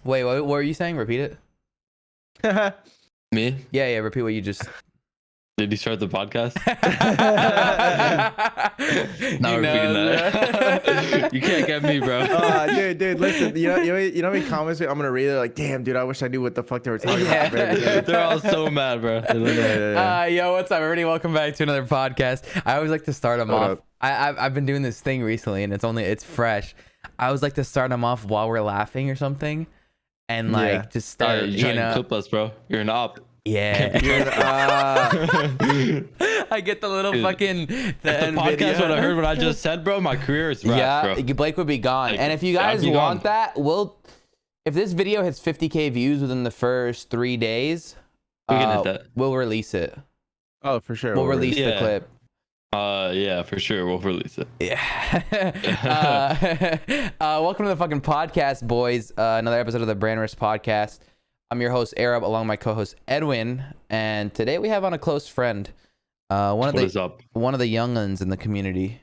Wait, what were you saying? Repeat it. Me? Yeah, repeat what you just. Did you start the podcast? You Not repeating that. You can't get me, bro. Dude, listen. You know how many comments I'm gonna read? They're like, damn, dude, I wish I knew what the fuck they were talking about. They're all so mad, bro. Yo, what's up, everybody? Welcome back to another podcast. I always like to start them off. I've been doing this thing recently, and it's fresh. I always like to start them off while we're laughing or something, and like just start. You're trying to clip us, bro. You're an op. Yeah. I get the little fucking the podcast what I heard what I just said, bro. My career is wrapped, bro. Blake would be gone. Like, and if you guys want that, if this video hits 50K views within the first 3 days, we can hit that. We'll release it. Oh, for sure. We'll release the clip. Yeah, for sure. We'll release it. Yeah. Welcome to the fucking podcast, boys. Another episode of the Brand Risk Podcast. I'm your host, Arab, along with my co-host, Edwin. And today we have on a close friend. One of the young'uns in the community.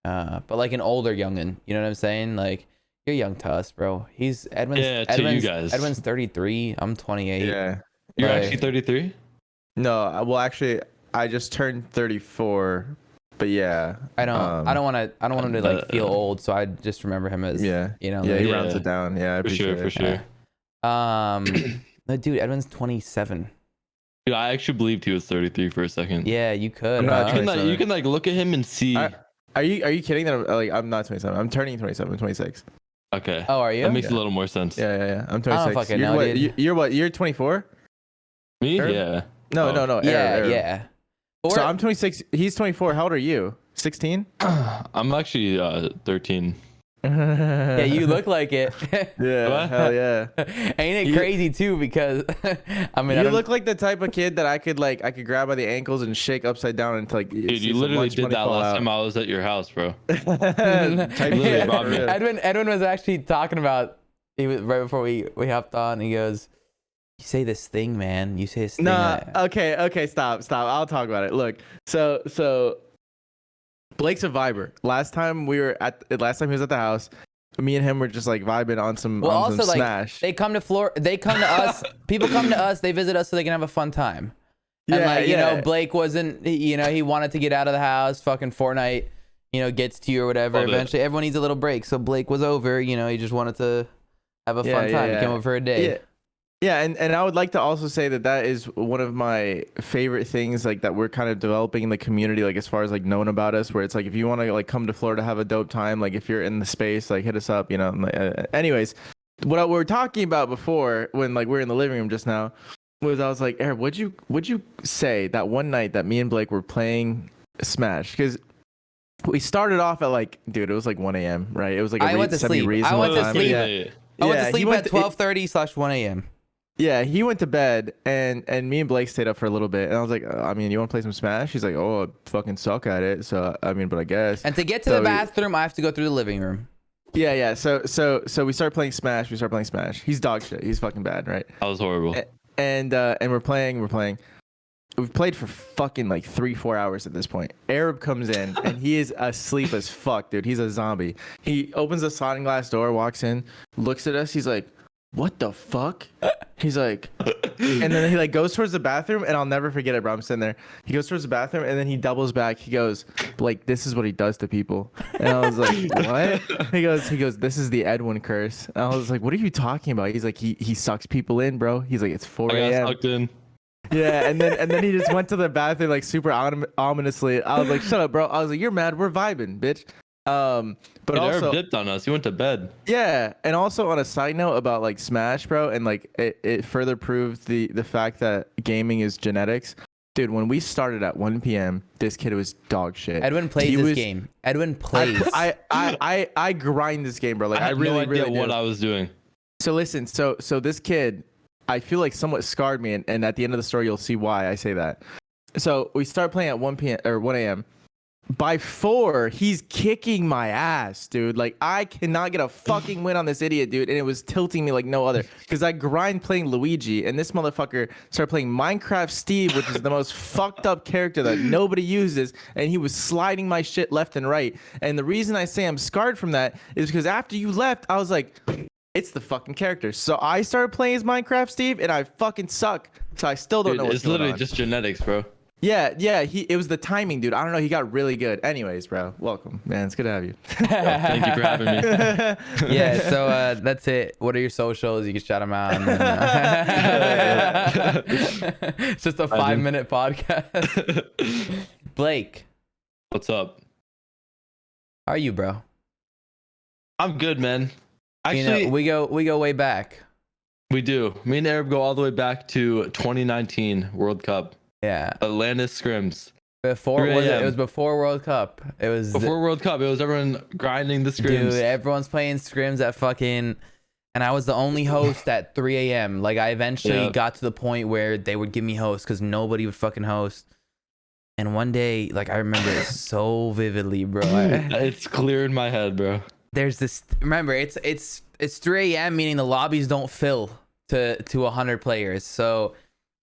But like an older young'un. You know what I'm saying? Like, you're young to us, bro. Edwin's you guys. Edwin's 33. I'm 28. Yeah. You're actually 33? No, well, actually, I just turned 34. But yeah, I don't want him to like feel old, so I just remember him as he rounds it down. Yeah, for sure. No, dude, Edwin's 27. Dude, I actually believed he was 33 for a second. Yeah, you could. You can like look at him and see. Are you kidding that I'm not 27? I'm turning 27. I'm 26. Okay. Oh, are you? That makes a little more sense. Yeah. I'm 26. I don't fucking know, dude. You're what? You're 24? Me? Herb? Yeah. No. Yeah. So I'm 26. He's 24. How old are you? 16? I'm actually 13. Yeah, you look like it. Yeah, hell yeah. Ain't it crazy too? Because I mean, you look like the type of kid that I could grab by the ankles and shake upside down and like. Dude, you literally did that last time I was at your house, bro. Edwin was actually talking about. He was right before we hopped on. He goes, "You say this thing, man. You say this thing." Nah. Okay. Stop. I'll talk about it. Look. So. Blake's a viber. Last time he was at the house, me and him were just like vibing on some Smash. They come to us. People come to us. They visit us so they can have a fun time. And Blake wasn't. He wanted to get out of the house. Fucking Fortnite, gets to you or whatever. Eventually, everyone needs a little break. So Blake was over. He just wanted to have a fun time. He came over for a day. Yeah, and I would like to also say that is one of my favorite things, like that we're kind of developing in the community, like as far as like known about us, where it's like if you want to like come to Florida, have a dope time, like if you're in the space, like hit us up, Anyways, what we were talking about before when like we were in the living room just now was I was like, Eric, would you say that one night that me and Blake were playing Smash? Because we started off at like, dude, it was like 1 a.m. right? It was like I went to sleep. I went to sleep at 12:30/1 a.m. Yeah, he went to bed, and me and Blake stayed up for a little bit, and I was like, I mean, you want to play some Smash? He's like, oh, I fucking suck at it, so I mean, but I guess. And to get to the bathroom, I have to go through the living room. Yeah. So we start playing Smash. He's dog shit. He's fucking bad, right? That was horrible. And we're playing. We've played for fucking like 3-4 hours at this point. Arab comes in, and he is asleep as fuck, dude. He's a zombie. He opens the sliding glass door, walks in, looks at us. He's like, what the fuck? He's like, and then he like goes towards the bathroom, and I'll never forget it, bro. I'm sitting there. He goes towards the bathroom, and then he doubles back. He goes, Blake, this is what he does to people. And I was like, what? He goes, this is the Edwin curse. And I was like, what are you talking about? He's like, he sucks people in, bro. He's like, it's 4 a.m. I got sucked in. Yeah, and then he just went to the bathroom like super ominously. I was like, shut up, bro. I was like, you're mad. We're vibing, bitch. But he also dipped on us. He went to bed. Yeah, and also on a side note about like Smash, bro, and like it further proved the fact that gaming is genetics. Dude, when we started at 1 p.m., this kid was dog shit. Edwin plays this game. Edwin plays. I grind this game, bro. Like I really, no idea really what do. I was doing. So listen, so this kid, I feel like somewhat scarred me, and at the end of the story, you'll see why I say that. So we start playing at 1 p.m. or 1 a.m. By 4, he's kicking my ass, dude. Like, I cannot get a fucking win on this idiot, dude. And it was tilting me like no other. Because I grind playing Luigi, and this motherfucker started playing Minecraft Steve, which is the most fucked up character that nobody uses. And he was sliding my shit left and right. And the reason I say I'm scarred from that is because after you left, I was like, It's the fucking characters. So I started playing as Minecraft Steve, and I fucking suck. So I still don't know what's It's going literally on. just genetics, bro. Yeah. It was the timing, dude. I don't know. He got really good. Anyways, bro, welcome, man. It's good to have you. Thank you for having me. Yeah, so that's it. What are your socials? You can shout them out. It's just a 5-minute podcast. Blake, What's up? how are you, bro? I'm good, man. Actually, we go way back. we do. Me and Arab go all the way back to 2019 World Cup. Yeah. Atlantis scrims. Before 3 was it? a.m. It was before World Cup. It was Before World Cup, it was everyone grinding the scrims. dude. Everyone's playing scrims at fucking, and I was the only host at 3 a.m. Like I eventually got to the point where they would give me host because nobody would fucking host. And one day, like I remember it so vividly, bro. It's clear in my head, bro. There's this. Remember, it's 3 a.m. meaning the lobbies don't fill to 100 players. So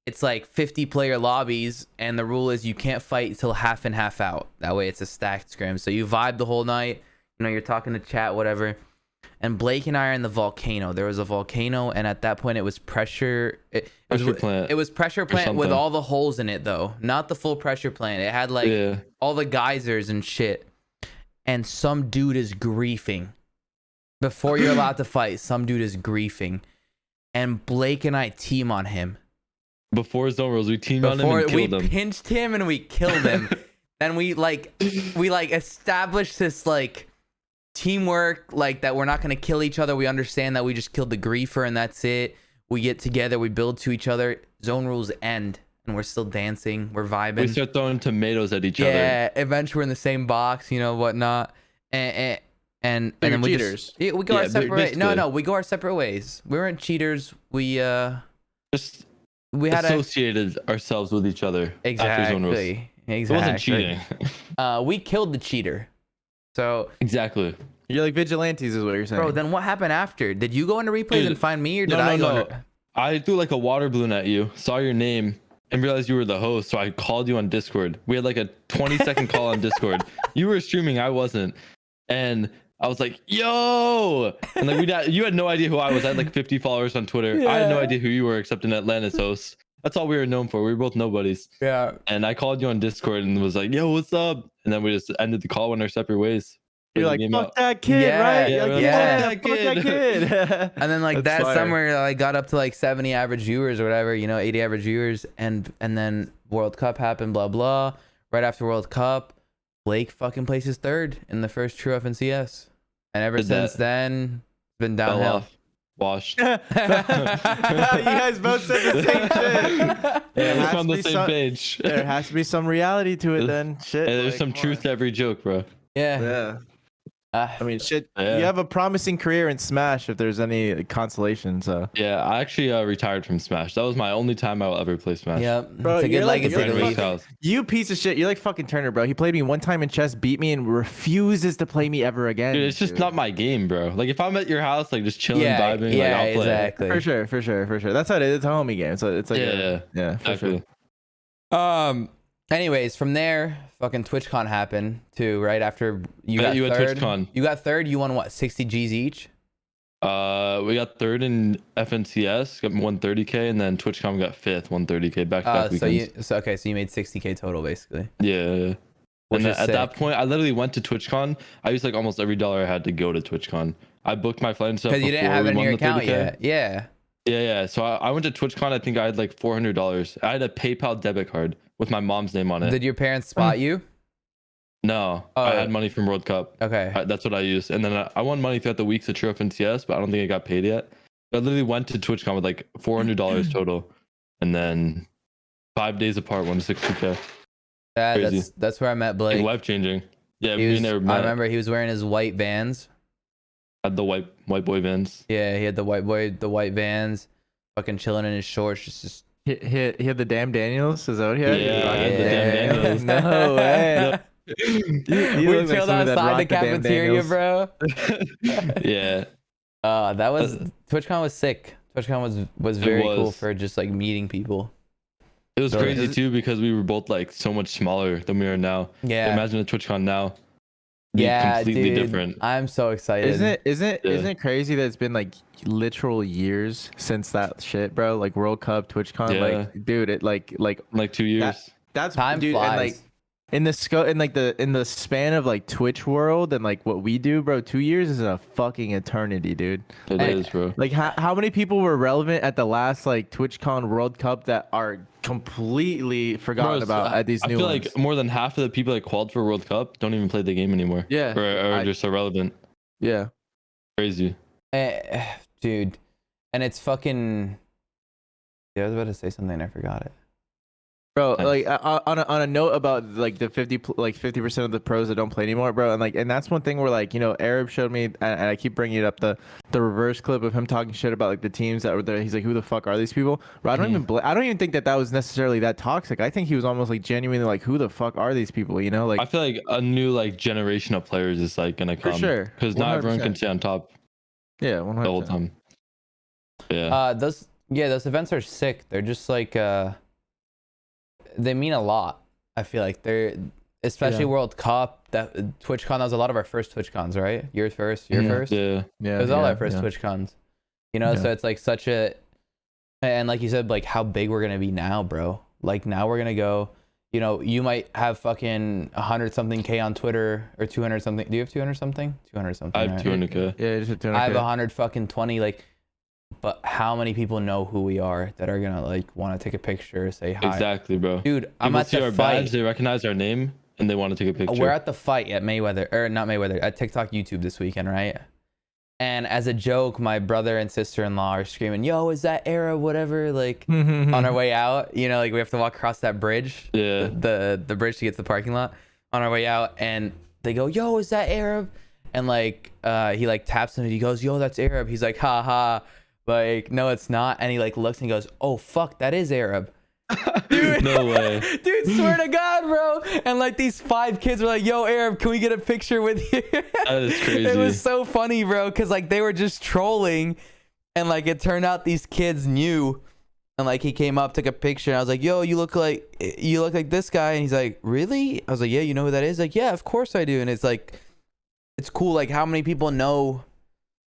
it's like 50 player lobbies, and the rule is you can't fight till half and half out. That way it's a stacked scrim. So you vibe the whole night. You know, you're talking to chat, whatever. And Blake and I are in the volcano. There was a volcano, and at that point it was pressure. It was pressure plant with all the holes in it, though, not the full pressure plant. It had like all the geysers and shit. And some dude is griefing. Before you're allowed to fight, some dude is griefing. And Blake and I team on him. Before zone rules, we teamed on him and killed him. We pinched him and we killed him. And we established this like teamwork, like that we're not gonna kill each other. We understand that we just killed the griefer and that's it. We get together, we build to each other. Zone rules end. And we're still dancing. We're vibing. We start throwing tomatoes at each other. Yeah, eventually we're in the same box, you know, whatnot. And then we cheaters. we go our separate ways. No, we go our separate ways. We weren't cheaters. We just we had associated ourselves with each other. Exactly. It wasn't cheating. We killed the cheater. So exactly. You're like vigilantes, is what you're saying. Bro, then what happened after? Did you go into replays and find me, or did I go? I threw like a water balloon at you, saw your name, and realized you were the host, so I called you on Discord. We had like a 20-second call on Discord. You were streaming, I wasn't, and I was like, "Yo!" And like you had no idea who I was. I had like 50 followers on Twitter. Yeah. I had no idea who you were, except an Atlantis host. That's all we were known for. We were both nobodies. Yeah. And I called you on Discord and was like, "Yo, what's up?" And then we just ended the call, went our separate ways. You're like, "Fuck that kid," right? Fuck that kid. And then like that summer, I got up to like 70 average viewers or whatever, 80 average viewers, and then World Cup happened, blah blah. Right after World Cup, Blake fucking places third in the first True FNCS, and ever since then, it's been downhill. Washed. You guys both said the same shit. Yeah, we're on the same page. There has to be some reality to it then. Shit. Hey, there's some truth to every joke, bro. Yeah. I mean, shit. Yeah. You have a promising career in Smash if there's any consolation. So yeah, I actually retired from Smash. That was my only time I will ever play Smash. Yep, bro, it's a good legacy. You piece of shit. You're like fucking Turner, bro. He played me one time in chess, beat me, and refuses to play me ever again. Dude, it's just not my game, bro. Like if I'm at your house, like just chilling, vibing, like I'll play. Exactly. For sure. That's how it is. It's a homie game. So it's like yeah, for sure. Anyways, from there, fucking TwitchCon happened too. Right after you got third. TwitchCon. You got third. You won what? 60 G's each. We got third in FNCS, got 130K, and then TwitchCon got fifth, 130K back-to-back weekends. So you made 60K total basically. Yeah. And at that point, I literally went to TwitchCon. I used like almost every dollar I had to go to TwitchCon. I booked my flight and stuff because you didn't have it in your account yet. Yeah. So I went to TwitchCon. I think I had like $400. I had a PayPal debit card with my mom's name on it. Did your parents spot you? No, I had money from World Cup. Okay. That's what I used. And then I won money throughout the weeks at True FNCS, but I don't think I got paid yet. But I literally went to TwitchCon with like $400 total. And then 5 days apart, won 60K. Yeah, that's where I met Blake. Life changing. Yeah, I remember he was wearing his white Vans. Had the white boy Vans. Yeah, he had the white Vans, fucking chilling in his shorts, just. He had the damn Daniels. Is that what he had? Yeah, I had the damn Daniels. No way. We chilled outside the cafeteria, bro. Yeah. That was TwitchCon was sick. TwitchCon was very cool for just like meeting people. It was crazy too because we were both like so much smaller than we are now. Yeah. Imagine a TwitchCon now. be Yeah, completely dude, different. I'm so excited. Isn't it crazy that it's been like literal years since that shit, bro? Like World Cup, TwitchCon, Yeah. like dude, it like 2 years. that's Time dude, and like flies. in the scope in the span of like Twitch world and like what we do, bro, 2 years is a fucking eternity, dude. It is, bro. Like how many people were relevant at the last like TwitchCon World Cup that are completely forgotten about at these I new feel ones? like more than half of the people that qualified for World Cup don't even play the game anymore. Yeah, Or just irrelevant. yeah. Crazy. Dude, and it's fucking. Yeah, I was about to say something and I forgot it. Bro, Nice. like on a note about like the 50% of the pros that don't play anymore, bro, and that's one thing where like Arab showed me, and I keep bringing it up, the reverse clip of him talking shit about like the teams that were there. He's like, who the fuck are these people? Bro, I don't even think that was necessarily that toxic. I think he was almost like genuinely like, who the fuck are these people? You know, like I feel like a new like generation of players is like gonna come for sure, because not everyone 100%. can stay on top Yeah, the whole 100%. time. Yeah. Those events are sick. They're just like they mean a lot. I feel like they're especially World Cup, that TwitchCon, that was a lot of our first TwitchCons, right? Your first. Yeah. It was all our first TwitchCons. You know, so it's like such a, and like you said, like how big we're gonna be now, bro. Like now we're gonna go. You know, you might have fucking 100 something K on Twitter or 200 something. Do you have 200 something? 200 something. I have 200K. Yeah, just 200K. I have 100 fucking 20. Like, but how many people know who we are that are gonna like want to take a picture, say hi? Exactly, bro. Dude, I'm People at see the our fight. badge, they recognize our name, and they want to take a picture. We're at the fight at Mayweather, or not Mayweather, at TikTok YouTube this weekend, right? And as a joke, my brother and sister-in-law are screaming, "Yo, is that Arab, whatever?" Like on our way out, you know, like we have to walk across that bridge, Yeah. the bridge to get to the parking lot. On our way out, and they go, "Yo, is that Arab?" And like he like taps him and he goes, "Yo, that's Arab." He's like, "Ha ha." Like, no, it's not. And he like looks and he goes, "Oh fuck, that is Arab." Dude, No way. Dude, swear to God, bro. And like these 5 kids were like, "Yo, Arab, can we get a picture with you?" That is crazy. It was so funny, bro, because like they were just trolling, and like it turned out these kids knew, and like he came up, took a picture, and I was like, "Yo, you look like this guy," and he's like, "Really?" I was like, "Yeah, you know who that is?" Like, "Yeah, of course I do." And it's like, it's cool, like how many people know.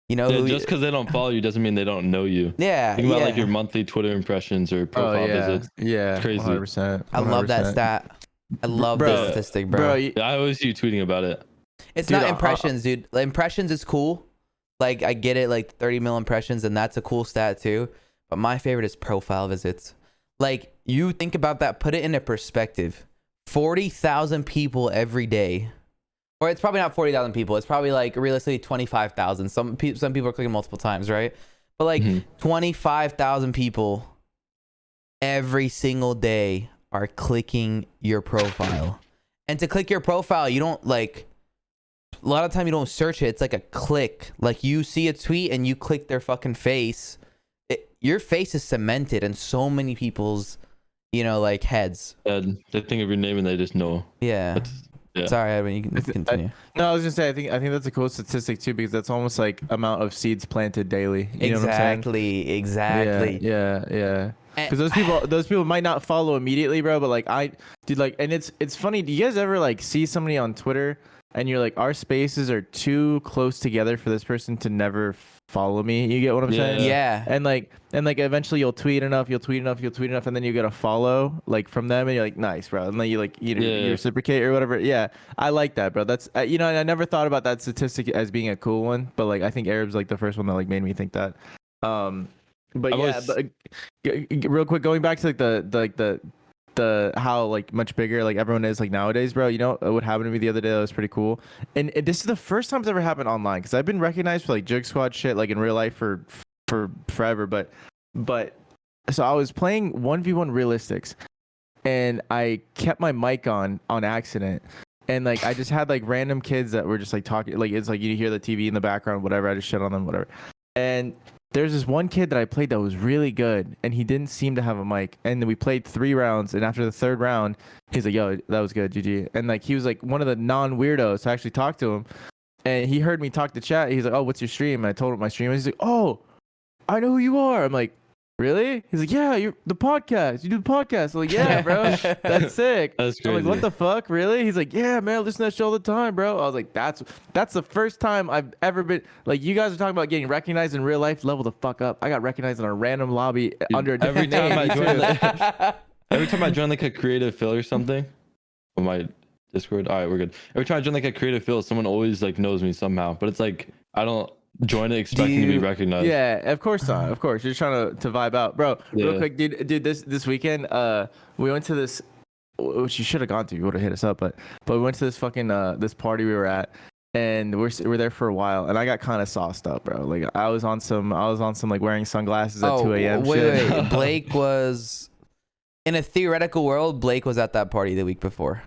You know, Yeah, just because they don't follow you doesn't mean they don't know you. Yeah, Think about like your monthly Twitter impressions or profile visits. Yeah, It's crazy. 100%. I love that stat. I love this statistic, bro. Yeah, I always see you tweeting about it. It's not impressions, dude. Like, impressions is cool. Like, I get it, like 30 mil impressions, and that's a cool stat too. But my favorite is profile visits. Like, you think about that, put it into perspective. 40,000 people every day. Or it's probably not 40,000 people. It's probably like realistically 25,000. Some people are clicking multiple times, right? But like 25,000 people every single day are clicking your profile. And to click your profile, you don't like, a lot of time you don't search it. It's like a click. Like you see a tweet and you click their fucking face. Your face is cemented in so many people's, you know, like heads. And they think of your name and they just know. Yeah. Yeah. Sorry, Edwin, you can continue. No, I was gonna say I think that's a cool statistic too, because that's almost like amount of seeds planted daily. You know what I'm saying? Exactly. Yeah. Because those people might not follow immediately, bro. But like and it's funny. Do you guys ever like see somebody on Twitter and you're like, our spaces are too close together for this person to never follow me? You get what I'm saying? Yeah. And like eventually you'll tweet enough, and then you get a follow like from them, and you're like, nice, bro. And then you like you reciprocate or whatever. Yeah, I like that, bro. That's and I never thought about that statistic as being a cool one, but like I think Arab's like the first one that like made me think that. But real quick, going back to like the how like much bigger like everyone is like nowadays, bro. You know what happened to me the other day that was pretty cool, and this is the first time it's ever happened online, because I've been recognized for like Jig Squad shit like in real life for forever, but so I was playing 1v1 realistics, and I kept my mic on accident, and like I just had like random kids that were just like talking, like it's like you hear the TV in the background, whatever. I just shit on them, whatever, and there's this one kid that I played that was really good, and he didn't seem to have a mic. And we played 3 rounds, and after the 3rd round, he's like, "Yo, that was good, GG." And like he was like one of the non-weirdos to actually talk to him, and he heard me talk to chat. He's like, "Oh, what's your stream?" And I told him my stream, and he's like, "Oh, I know who you are." I'm like, really? He's like, yeah, you the podcast. You do the podcast. I'm like, yeah, bro, that's sick. That's I'm like, crazy. what the fuck, really? He's like, yeah, man, I listen to that show all the time, bro. I was like, that's the first time I've ever been like, you guys are talking about getting recognized in real life. Level the fuck up. I got recognized in a random lobby under a Every different time name. I Me join, too. every time I join like a creative fill or something on my Discord. All right, we're good. Every time I join like a creative fill, someone always like knows me somehow. But it's like I don't join it expecting to be recognized. Yeah, of course not. Of course, you're just trying to vibe out, bro. Real Yeah. quick, dude. This weekend, we went to this, which you should have gone to. You would have hit us up, but we went to this fucking this party we were at, and we're there for a while, and I got kind of sauced up, bro. Like I was on some like wearing sunglasses at 2 a.m. Wait. Blake was in a theoretical world. Blake was at that party the week before.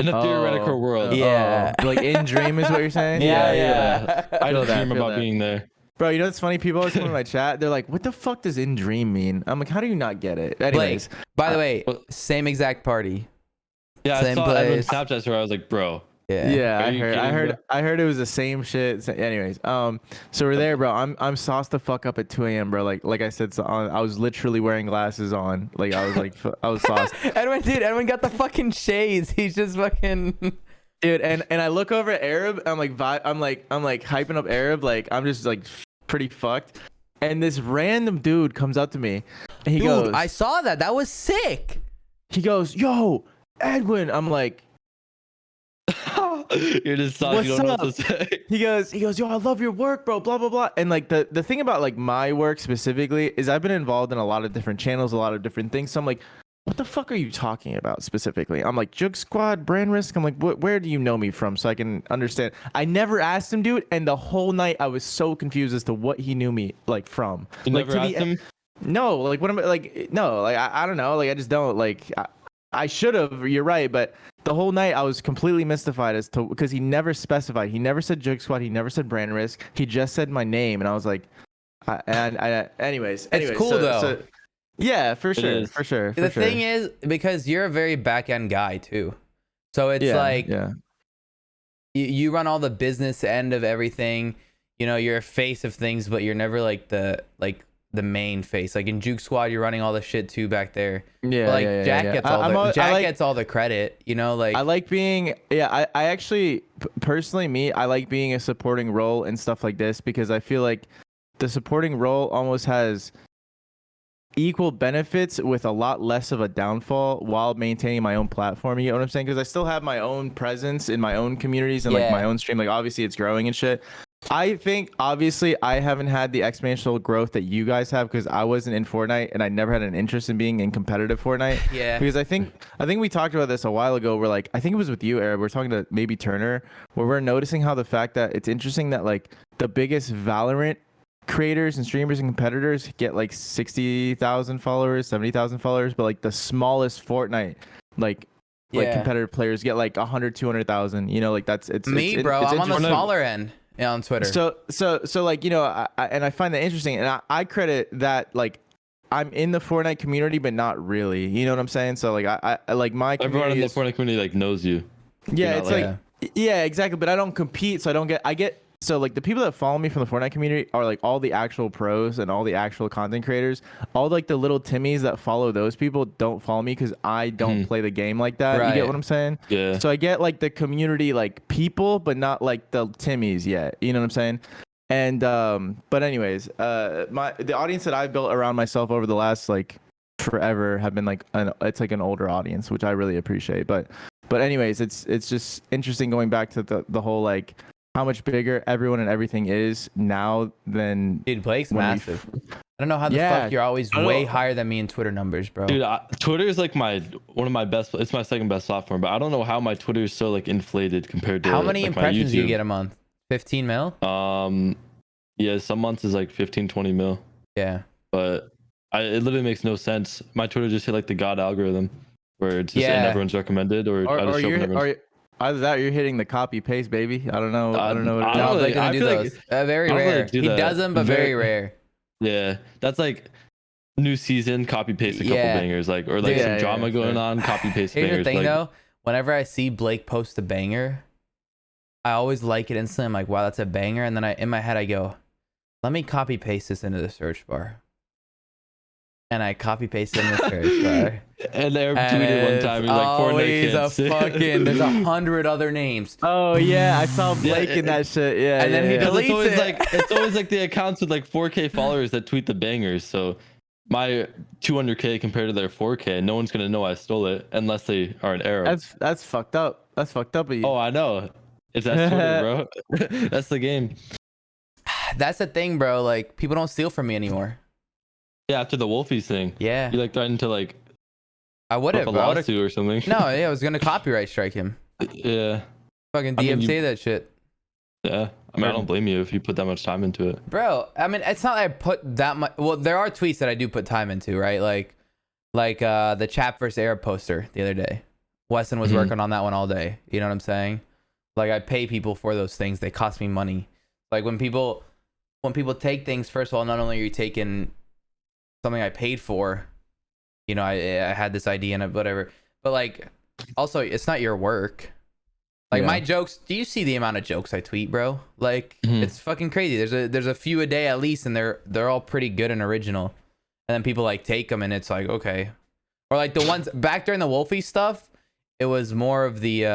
In a theoretical world. Yeah. Like in dream is what you're saying. Yeah. I Feel don't that, dream feel about that. being there. Bro, you know what's funny? People always come in my chat. They're like, "What the fuck does in dream mean?" I'm like, "How do you not get it?" Anyways, Blake, by the way, same exact party. Yeah, I Same saw place. everyone's Snapchats where I was like, bro. yeah, Are you kidding, I heard it was the same shit. Anyways, so we're there, bro. I'm sauced the fuck up at 2 a.m., bro. Like I said, so I was literally wearing glasses on. Like I was like, I was sauced. Edwin got the fucking shades. He's just fucking. Dude, and I look over at Arab. I'm like hyping up Arab. Like I'm just like pretty fucked. And this random dude comes up to me, and he goes, I saw that. That was sick. He goes, "Yo, Edwin." I'm like, You're just sauced. What's You don't know up? what to say. He goes, "Yo, I love your work, bro, blah, blah, blah." And like the thing about like my work specifically is I've been involved in a lot of different channels, a lot of different things. So I'm like, what the fuck are you talking about specifically? I'm like, Jug Squad, brand risk. I'm like, where do you know me from so I can understand? I never asked him, dude. And the whole night I was so confused as to what he knew me like from. You like never asked him? No, like what am I like? No, like I don't know. Like I just don't like. I should have. You're right, but the whole night I was completely mystified as to because he never specified. He never said Jug Squad. He never said brand risk. He just said my name, and I was like, anyways, It's cool though. Yeah, for sure. The thing is, because you're a very back end guy too, so it's like you run all the business end of everything. You know, you're a face of things, but you're never like the main face. Like in Juke Squad, you're running all the shit too back there. Yeah, but like Jack gets all the credit. You know, like I like being. Yeah, I actually personally I like being a supporting role and stuff like this because I feel like the supporting role almost has equal benefits with a lot less of a downfall while maintaining my own platform. You know what I'm saying? Because I still have my own presence in my own communities and like my own stream. Like obviously it's growing and shit. I think obviously I haven't had the exponential growth that you guys have because I wasn't in Fortnite and I never had an interest in being in competitive Fortnite. Yeah. Because I think we talked about this a while ago. We're like, I think it was with you, Arab. We're talking to maybe Turner, where we're noticing how the fact that it's interesting that like the biggest Valorant creators and streamers and competitors get like 60,000 followers, 70,000 followers, but like the smallest Fortnite like competitive players get like 100, 200,000. You know, like it's me, it's, bro. it's I'm on the smaller end on Twitter. So like, you know, I find that interesting, and I credit that like I'm in the Fortnite community, but not really. You know what I'm saying? So like I like my everyone in the Fortnite community like knows you. Yeah, it's like yeah, exactly. But I don't compete, so I get. So like the people that follow me from the Fortnite community are like all the actual pros and all the actual content creators. All like the little Timmies that follow those people don't follow me because I don't play the game like that. You get what I'm saying? Yeah. So I get like the community like people, but not like the Timmies yet. You know what I'm saying? And but anyways, the audience that I've built around myself over the last like forever have been like it's like an older audience, which I really appreciate. But anyways, it's just interesting going back to the whole like how much bigger everyone and everything is now than dude. Blake's massive. I don't know how the fuck you're always way higher than me in Twitter numbers, bro. Dude, Twitter is like one of my best. It's my second best platform, but I don't know how my Twitter is so like inflated compared to how many like, impressions do you get a month? 15 mil? Yeah, some months is like 15, 20 mil. Yeah, but it literally makes no sense. My Twitter just hit like the God algorithm, where it's just and everyone's recommended, or I just show up everyone's. Either that or you're hitting the copy paste, baby. I don't know. I don't know what it is. No, Blake doesn't do those. Very rare. He does them, but very rare. Yeah, that's like new season, copy paste a couple bangers, like or like some drama going on, copy paste bangers. Here's the thing though, whenever I see Blake post a banger, I always like it instantly. I'm like, wow, that's a banger. And then in my head I go, let me copy paste this into the search bar. and I copy pasted in the search bar. And Arab tweeted one time, he's like, always Fortnite a can't sit. fucking. There's 100 other names. Oh yeah, I saw Blake in that shit. Yeah, And then he Because deletes it's always like the accounts with like 4K followers that tweet the bangers. So my 200K compared to their 4K, no one's gonna know I stole it unless they are an Arab. That's fucked up. That's fucked up of you. Oh, I know. That's Twitter, bro. That's the game. That's the thing, bro. Like people don't steal from me anymore. Yeah, after the Wolfies thing. Yeah. You like threatened to like I would have. a lawsuit or something. No, yeah, I was gonna copyright strike him. Yeah. Fucking I mean, DMCA that shit. Yeah. I mean, I don't blame you if you put that much time into it. Bro, I mean, it's not that I put that much. Well, there are tweets that I do put time into, right? Like the Chap versus Arab poster the other day. Weston was working on that one all day. You know what I'm saying? Like I pay people for those things. They cost me money. Like when people take things, first of all, not only are you taking something I paid for, you know, I had this idea and whatever, but like also it's not your work. Like my jokes, do you see the amount of jokes I tweet, bro? Like it's fucking crazy. There's a few a day at least, and they're all pretty good and original. And then people like take them, and it's like okay, or like the ones back during the Wolfie stuff, it was more of the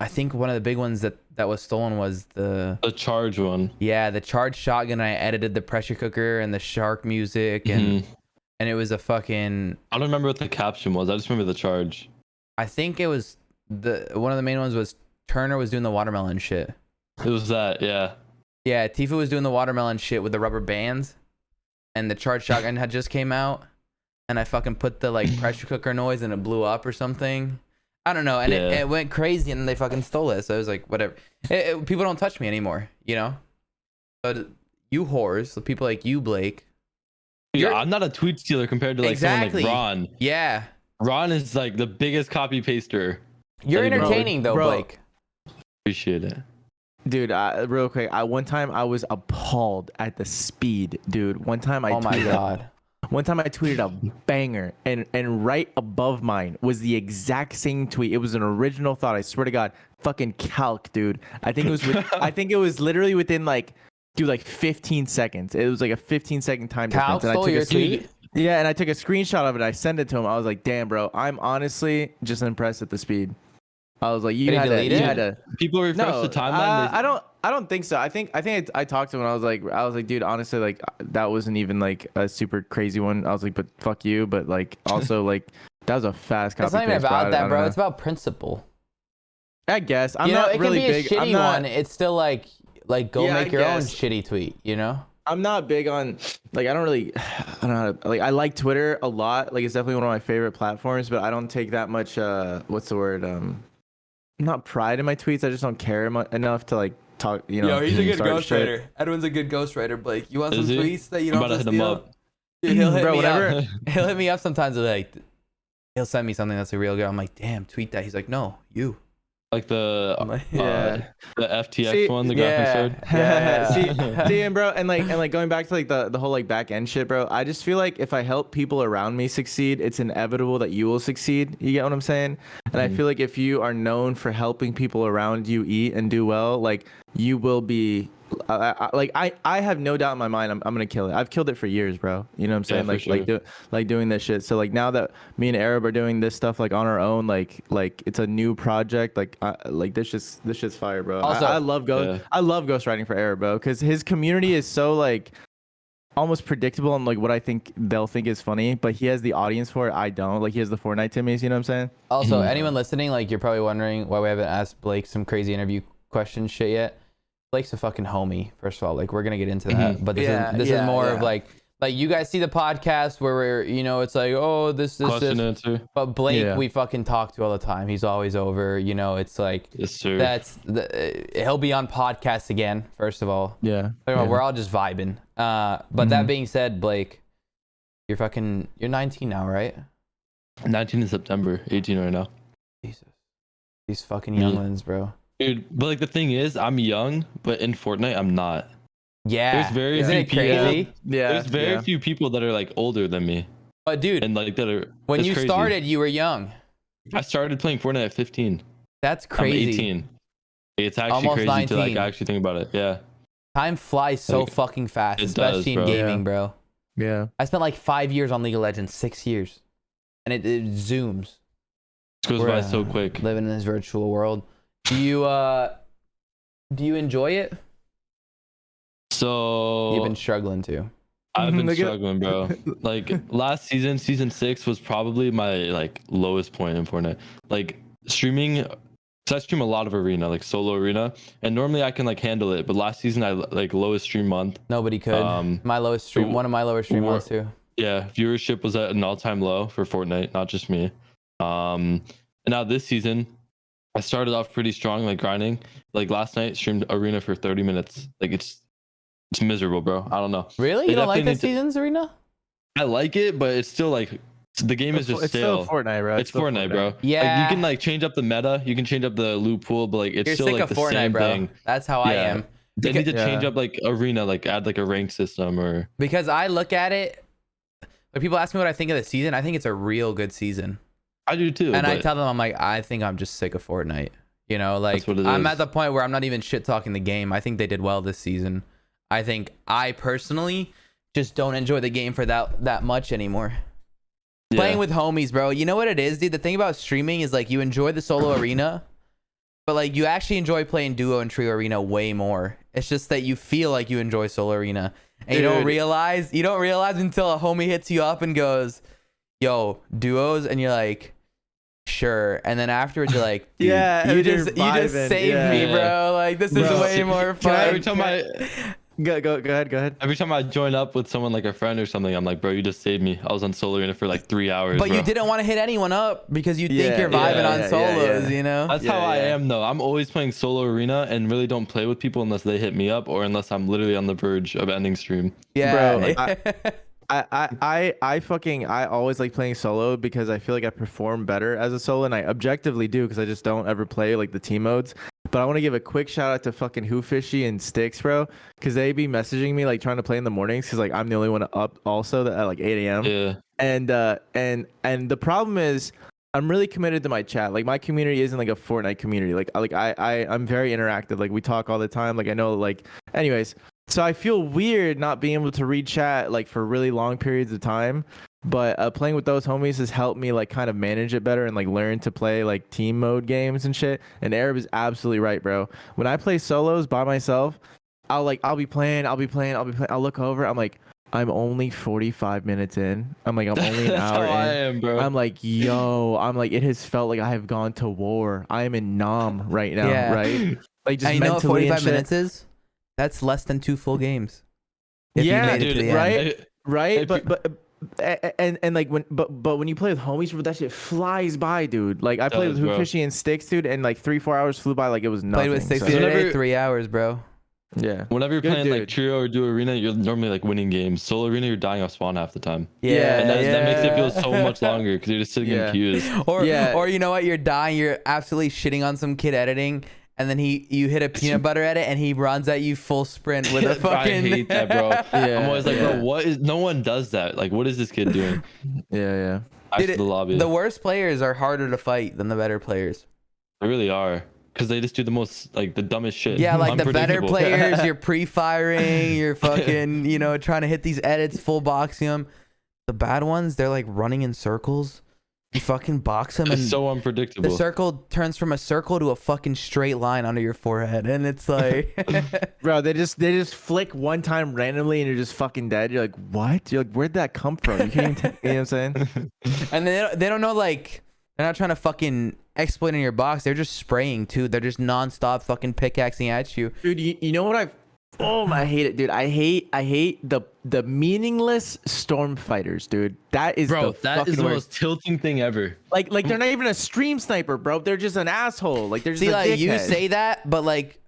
I think one of the big ones that was stolen was the charge one. Yeah, the charge shotgun. I edited the pressure cooker and the shark music, and it was a fucking. I don't remember what the caption was. I just remember the charge. I think it was one of the main ones was Turner was doing the watermelon shit. It was that, yeah. Yeah, Tifa was doing the watermelon shit with the rubber bands, and the charge shotgun had just came out, and I fucking put the like pressure cooker noise and it blew up or something. I don't know, and it went crazy, and they fucking stole it. So it was like whatever. People don't touch me anymore, you know. But you whores, the people like you, Blake. Yeah, I'm not a tweet stealer compared to like someone like Ron. Yeah, Ron is like the biggest copy paster. You're entertaining though, Blake. Appreciate it. Dude, real quick, one time I was appalled at the speed, dude. One time I tweeted a banger, and right above mine was the exact same tweet. It was an original thought. I swear to God, fucking calc, dude. I think it was literally within like 15 seconds. It was like a 15-second time difference. Calc stole your tweet? Yeah, and I took a screenshot of it. I sent it to him. I was like, damn, bro, I'm honestly just impressed at the speed. I was like, you had to. People refresh the timeline. I don't think so. I think I talked to him. And I was like, dude, honestly, like that wasn't even like a super crazy one. I was like, but fuck you. But like, also like that was a fast copy. It's not even about that, bro. It's about principle. I guess I'm not really big. It can be a shitty one. It's still like go make your own shitty tweet. You know. I'm not big on like I don't know how to, like I like Twitter a lot. Like it's definitely one of my favorite platforms. But I don't take that much. What's the word? Not pride in my tweets. I just don't care enough to like talk. You know. Yo, he's a good ghostwriter. Edwin's a good ghostwriter, Blake. You want some tweets that you don't have to hit him up? Dude, he'll hit me up. He'll hit me up sometimes. Like he'll send me something that's a real girl. I'm like, damn, tweet that. He's like, no, you. Like the FTX one, the graphics card. Yeah. See, and bro, and like going back to like the whole like back end shit, bro. I just feel like if I help people around me succeed, it's inevitable that you will succeed. You get what I'm saying? And I feel like if you are known for helping people around you eat and do well, like you will be. I have no doubt in my mind I'm gonna kill it. I've killed it for years, bro. You know what I'm saying? Like doing this shit. So like now that me and Arab are doing this stuff like on our own, like it's a new project. Like this shit's fire, bro. Also, I love ghostwriting for Arab, bro, because his community is so like almost predictable on like what I think they'll think is funny, but he has the audience for it. I don't. Like he has the Fortnite Timmies. You know what I'm saying? Also, anyone listening, like you're probably wondering why we haven't asked Blake some crazy interview question shit yet. Blake's a fucking homie, first of all. Like we're gonna get into that, but this is more of like you guys see the podcast where we're, you know, it's like, oh, this question answer. But Blake, we fucking talk to all the time. He's always over. You know, it's like yes, sir. He'll be on podcasts again. First of all, we're all just vibing. But that being said, Blake, you're 19 now, right? 19 in September, 18 right now. Jesus, these fucking younglings, bro. Dude, but like the thing is, I'm young, but in Fortnite, I'm not. Yeah, there's very Isn't it crazy? There's very few people that are like older than me. But dude, and like that are when you crazy. Started, you were young. I started playing Fortnite at 15. That's crazy. I'm 18. It's actually almost crazy 19. to like actually think about it. Yeah. Time flies so fucking fast, especially in gaming, bro. Yeah. I spent like 5 years on League of Legends, 6 years, and it zooms. It goes by so quick. Living in this virtual world. Do you enjoy it? So You've been struggling to. I've been struggling, bro. Like last season, season 6 was probably my like lowest point in Fortnite. Like streaming, cause I stream a lot of arena, like solo arena, and normally I can like handle it. But last season, I like lowest stream month. Nobody could. My lowest stream, one of my lowest stream months too. Yeah, viewership was at an all-time low for Fortnite, not just me. And now this season, I started off pretty strong, like grinding. Like last night, streamed arena for 30 minutes. Like it's miserable, bro. I don't know. Really? You don't like this season's arena? I like it, but it's still like the game is just stale. It's still Fortnite, bro. It's Fortnite, bro. Yeah. Like, you can like change up the meta. You can change up the loot pool, but like it's You're still sick like of the Fortnite, same bro. thing. That's how I am. They need to change up like arena, like add like a ranked system or. Because I look at it, when people ask me what I think of the season, I think it's a real good season. I do too. And I tell them, I'm like, I think I'm just sick of Fortnite. You know, like I'm at the point where I'm not even shit talking the game. I think they did well this season. I think I personally just don't enjoy the game for that much anymore. Yeah. Playing with homies, bro. You know what it is, dude? The thing about streaming is like you enjoy the solo arena, but like you actually enjoy playing duo and trio arena way more. It's just that you feel like you enjoy solo arena, and you don't realize until a homie hits you up and goes, "Yo, duos," and you're like, "Sure." And then afterwards you're like, Dude, you just saved me, bro. Like this is way more fun. Every time Go ahead. Every time I join up with someone like a friend or something, I'm like, bro, you just saved me. I was on solo arena for like 3 hours. But bro. you didn't want to hit anyone up because you think you're vibing on solos, you know? That's how I am though. I'm always playing solo arena and really don't play with people unless they hit me up or unless I'm literally on the verge of ending stream. Yeah. Bro, I always like playing solo because I feel like I perform better as a solo, and I objectively do because I just don't ever play like the team modes. But I want to give a quick shout out to fucking Hoofishy and Sticks, bro, because they be messaging me like trying to play in the mornings because like I'm the only one up also at like 8 a.m. Yeah. And the problem is I'm really committed to my chat. Like my community isn't like a Fortnite community. I'm very interactive. Like we talk all the time. Like I know like anyways. So I feel weird not being able to read chat like for really long periods of time. But playing with those homies has helped me like kind of manage it better and like learn to play like team mode games and shit. And Arab is absolutely right, bro. When I play solos by myself, I'll be playing. I'll look over. I'm like, I'm only 45 minutes in. I'm like, I'm only an hour in. I am, bro. I'm like, yo. I'm like, it has felt like I have gone to war. I am in Nam right now, right? Like just and you know what 45 minutes shit. is? That's less than 2 full games. If yeah, you made it to the end. Right. And like when you play with homies, bro, that shit flies by, dude. Like I played with Hoofishy and Sticks, dude, and like 3-4 hours flew by like it was nothing. Played with Sticks the other day, 3 hours, bro. Yeah. Whenever you're playing like trio or duo arena, you're normally like winning games. Solo arena, you're dying off spawn half the time. Yeah. And that makes it feel so much longer because you're just sitting in queues. Or you know what? You're dying. You're absolutely shitting on some kid editing. And then you hit a peanut butter edit and he runs at you full sprint with a fucking. I hate that, bro. I'm always like, bro, what is? No one does that. Like, what is this kid doing? Yeah. Dude, the lobby. The worst players are harder to fight than the better players. They really are, because they just do the most like the dumbest shit. Yeah, like the better players, you're pre-firing, you're fucking, trying to hit these edits, full boxing them. The bad ones, they're like running in circles. You fucking box them, and it's so unpredictable. The circle turns from a circle to a fucking straight line under your forehead, and it's like, bro, they just flick one time randomly, and you're just fucking dead. You're like, what? You're like, where'd that come from? You can't even you know what I'm saying? And they don't know, like, they're not trying to fucking exploit in your box. They're just spraying too. They're just nonstop fucking pickaxing at you, dude. You know what I hate it, dude. I hate the meaningless storm fighters, dude. That is the most tilting thing ever. Like they're not even a stream sniper, bro. They're just an asshole. Like they're just a dickhead. You say that, but like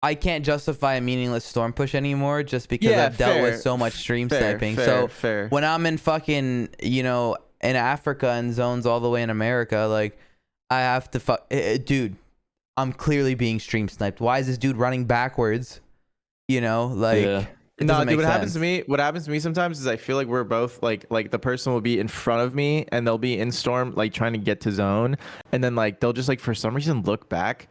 I can't justify a meaningless storm push anymore just because I've dealt with so much stream sniping. So when I'm in fucking, in Africa and zones all the way in America, like I have to dude, I'm clearly being stream sniped. Why is this dude running backwards? No, dude, what happens to me sometimes is I feel like we're both like the person will be in front of me and they'll be in storm like trying to get to zone, and then like they'll just like for some reason look back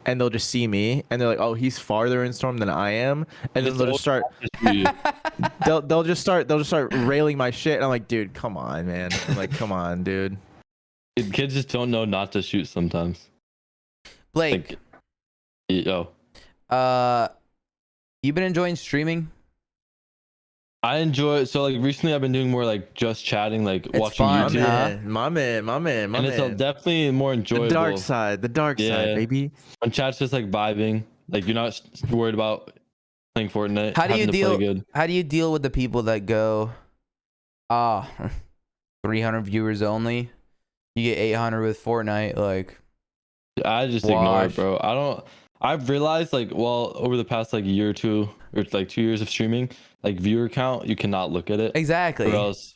and they'll just see me, and they're like, "Oh, he's farther in Storm than I am," and then they'll just start. they'll just start railing my shit, and I'm like, "Dude, come on, man! I'm like, come on, dude." Kids just don't know not to shoot sometimes. Blake, yo, you been enjoying streaming? I enjoy it. So like recently I've been doing more like just chatting, like It's watching fun, YouTube. huh? My man. And it's definitely more enjoyable. The dark side, baby. When chat's just like vibing, like you're not worried about playing Fortnite. How do you deal with the people that go, 300 viewers only? You get 800 with Fortnite, like. I just ignore it, bro. I've realized like, well, over the past like year or two, or like 2 years of streaming, like viewer count, you cannot look at it. Exactly. Or else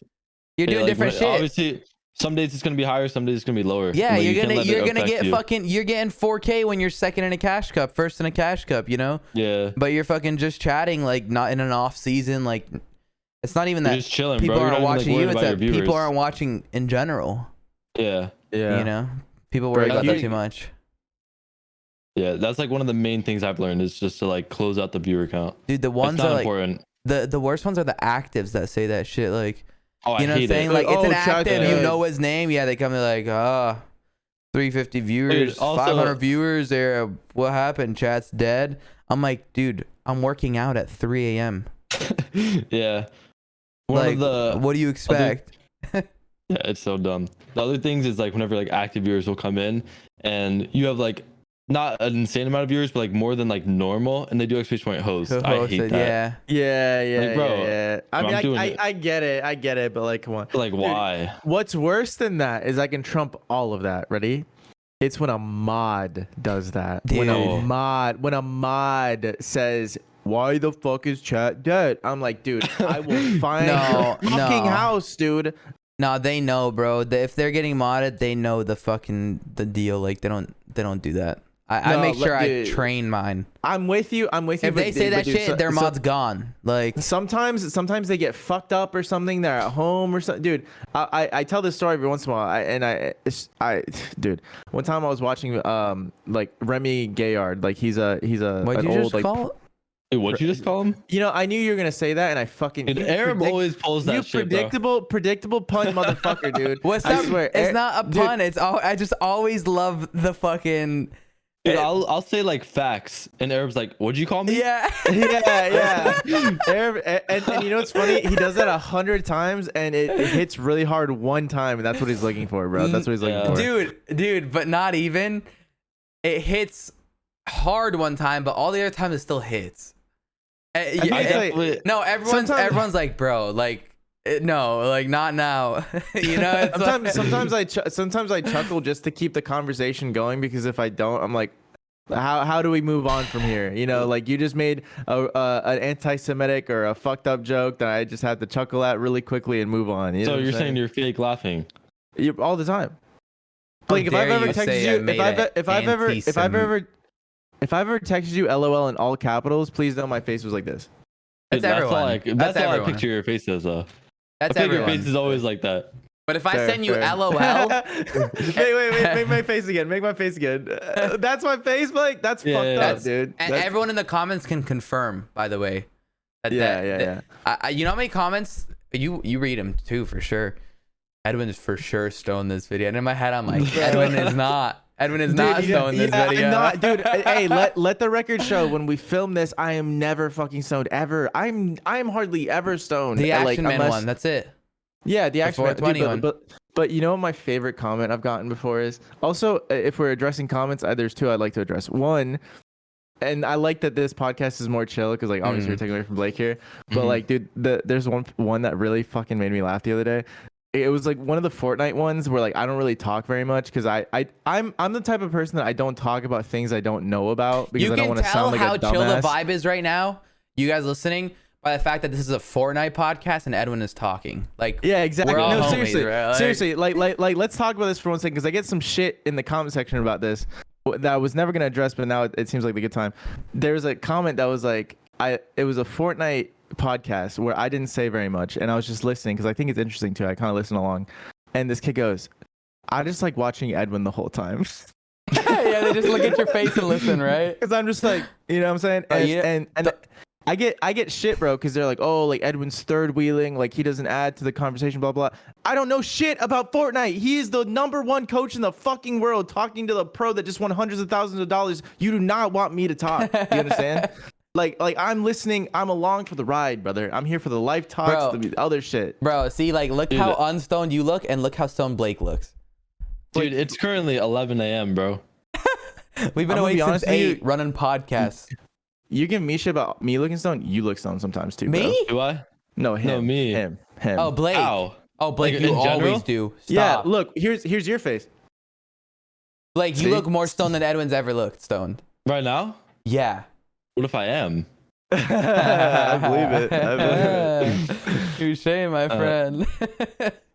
you're doing different shit. Obviously, some days it's gonna be higher, some days it's gonna be lower. Yeah, like, you're gonna get you're getting 4K when you're second in a cash cup, first in a cash cup, you know? Yeah. But you're fucking just chatting, like not in an off season, like it's not even that you're just chilling, people bro. aren't watching like, you, it's that people aren't watching in general. Yeah. Yeah. You know? People worry about that too much. Yeah, that's like one of the main things I've learned is just to like close out the viewer count. Dude, the ones that are like important. the worst ones are the actives that say that shit. Like, oh, you know what I'm saying? Like, it's an active, yeah. you know his name. Yeah, they come in like, 350 viewers, Dude, also, 500 viewers. There, what happened? Chat's dead. I'm like, dude, I'm working out at 3 a.m. Yeah. What do you expect? Yeah, it's so dumb. The other things is like whenever like active viewers will come in and you have like not an insane amount of viewers, but like more than like normal, and they do exclamation point host. I hate that. Yeah. Like, bro, yeah. I mean, I get it, but like, come on. Like, Dude, why? What's worse than that is I can trump all of that. Ready? It's when a mod does that. Dude. When a mod says, "Why the fuck is chat dead?" I'm like, dude, I will find your fucking house, dude. No, they know, bro. If they're getting modded, they know the deal. Like, they don't do that. I make sure I train mine. I'm with you. If they say that shit, their mod's gone. Like, sometimes they get fucked up or something. They're at home or something. Dude, I tell this story every once in a while. Dude, one time I was watching like Remy Gayard. Like he's what'd you old, just call it? Wait, what'd you just call him? You know, I knew you were gonna say that, and I fucking. Dude, Arab always pulls that shit, predictable pun, motherfucker, dude. What's up? It's not a pun. It's all. I just always love the fucking. Dude, I'll say like facts, and Arab's like, "What'd you call me?" Yeah. Arab, and you know what's funny? He does that 100 times, and it hits really hard one time, and that's what he's looking for, bro. That's what he's looking for. Dude, but not even. It hits hard one time, but all the other times it still hits. No, everyone's like, bro, like, no, like not now. You know, sometimes I chuckle just to keep the conversation going, because if I don't, I'm like, how do we move on from here? You know, like you just made an anti-Semitic or a fucked up joke that I just have to chuckle at really quickly and move on. You know so you're saying you're fake laughing? All the time. Like if I've ever texted you, if I've ever texted you LOL in all capitals, please know my face was like this. That's everyone. That's how I picture your face as though. That's I think your face is always like that. But if I send you LOL, wait, make my face again. Make my face again. That's my face, Blake. That's fucked up, dude. And everyone in the comments can confirm, by the way. Yeah. You know how many comments you read them too, for sure. Edwin is for sure stoned this video, and in my head I'm like, Edwin is not. Edwin is not stoned this video. I'm not, dude. Hey, let the record show. When we film this, I am never fucking stoned ever. I'm hardly ever stoned. The Action Man one. That's it. Yeah, the Action Man. Dude, but you know what my favorite comment I've gotten before is also, if we're addressing comments, there's two I'd like to address. One, and I like that this podcast is more chill because like obviously we're taking away from Blake here, but like, dude, there's one that really fucking made me laugh the other day. It was like one of the Fortnite ones where like I don't really talk very much because I'm the type of person that I don't talk about things I don't know about because I don't want to sound like a dumbass. You can tell how chill the vibe is right now, you guys listening, by the fact that this is a Fortnite podcast and Edwin is talking. Like, yeah, exactly. We're all no, homies, right? Seriously, like let's talk about this for 1 second because I get some shit in the comment section about this that I was never gonna address, but now it seems like the good time. There's a comment that was like, it was a Fortnite podcast where I didn't say very much and I was just listening because I think it's interesting too. I kind of listen along, and this kid goes, "I just like watching Edwin the whole time." Yeah, they just look at your face and listen, right? Because I'm just like, you know what I'm saying? And I get shit, bro, because they're like, oh, like Edwin's third wheeling, like he doesn't add to the conversation, blah blah. I don't know shit about Fortnite. He is the #1 coach in the fucking world, talking to the pro that just won hundreds of thousands of dollars. You do not want me to talk. You understand? like I'm listening. I'm along for the ride, brother. I'm here for the life talks, the other shit. Bro, see, like, look how unstoned you look, and look how stoned Blake looks. Dude, it's currently 11 a.m., bro. We've been awake since 8 running podcasts. You give me shit about me looking stoned. You look stoned sometimes too. Me? Bro. Do I? No, him. No, me. Him. Oh, Blake. Ow. Oh, Blake, Like, you in always general? do. Stop. Yeah, look, here's your face. Blake, you See? look more stoned than Edwin's ever looked stoned. Right now? Yeah. What if I am? I believe it. Touche, my friend.